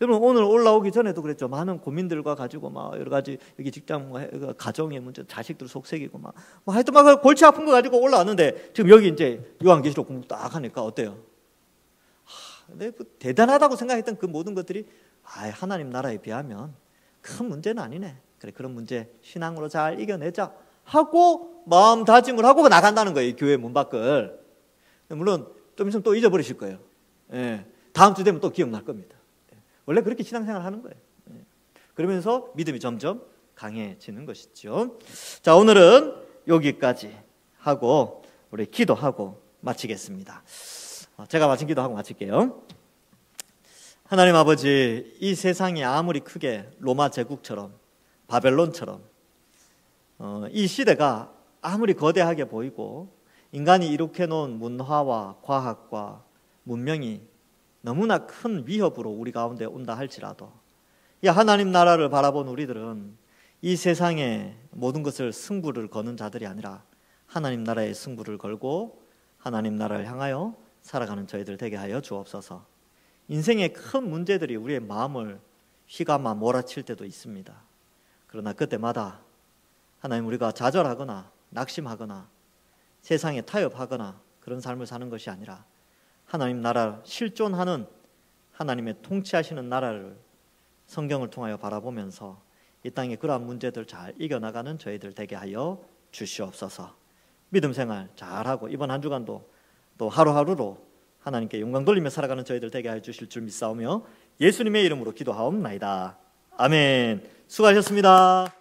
여러분 오늘 올라오기 전에도 그랬죠. 많은 고민들과 가지고 막 여러 가지 여기 직장, 가정의 문제, 자식들 속색이고 막 하여튼 막 골치 아픈 거 가지고 올라왔는데 지금 여기 이제 요한계시록 공부 딱 하니까 어때요? 근데 대단하다고 생각했던 그 모든 것들이 하나님 나라에 비하면 큰 문제는 아니네. 그래, 그런 문제 신앙으로 잘 이겨내자 하고 마음 다짐을 하고 나간다는 거예요. 이 교회 문 밖을. 물론 좀 있으면 또 잊어버리실 거예요. 다음 주 되면 또 기억날 겁니다. 원래 그렇게 신앙생활 하는 거예요. 그러면서 믿음이 점점 강해지는 것이죠. 자, 오늘은 여기까지 하고 우리 기도하고 마치겠습니다. 제가 마친 기도하고 마칠게요. 하나님 아버지, 이 세상이 아무리 크게 로마 제국처럼 바벨론처럼 이 시대가 아무리 거대하게 보이고 인간이 이룩해 놓은 문화와 과학과 문명이 너무나 큰 위협으로 우리 가운데 온다 할지라도 이 하나님 나라를 바라본 우리들은 이 세상의 모든 것을 승부를 거는 자들이 아니라 하나님 나라의 승부를 걸고 하나님 나라를 향하여 살아가는 저희들 되게 하여 주옵소서. 인생의 큰 문제들이 우리의 마음을 휘감아 몰아칠 때도 있습니다. 그러나 그때마다 하나님 우리가 좌절하거나 낙심하거나 세상에 타협하거나 그런 삶을 사는 것이 아니라 하나님 나라 실존하는 하나님의 통치하시는 나라를 성경을 통하여 바라보면서 이 땅의 그러한 문제들 잘 이겨나가는 저희들 되게 하여 주시옵소서. 믿음 생활 잘하고 이번 한 주간도 또 하루하루로 하나님께 영광 돌리며 살아가는 저희들 되게 하여 주실 줄 믿사오며 예수님의 이름으로 기도하옵나이다. 아멘. 수고하셨습니다.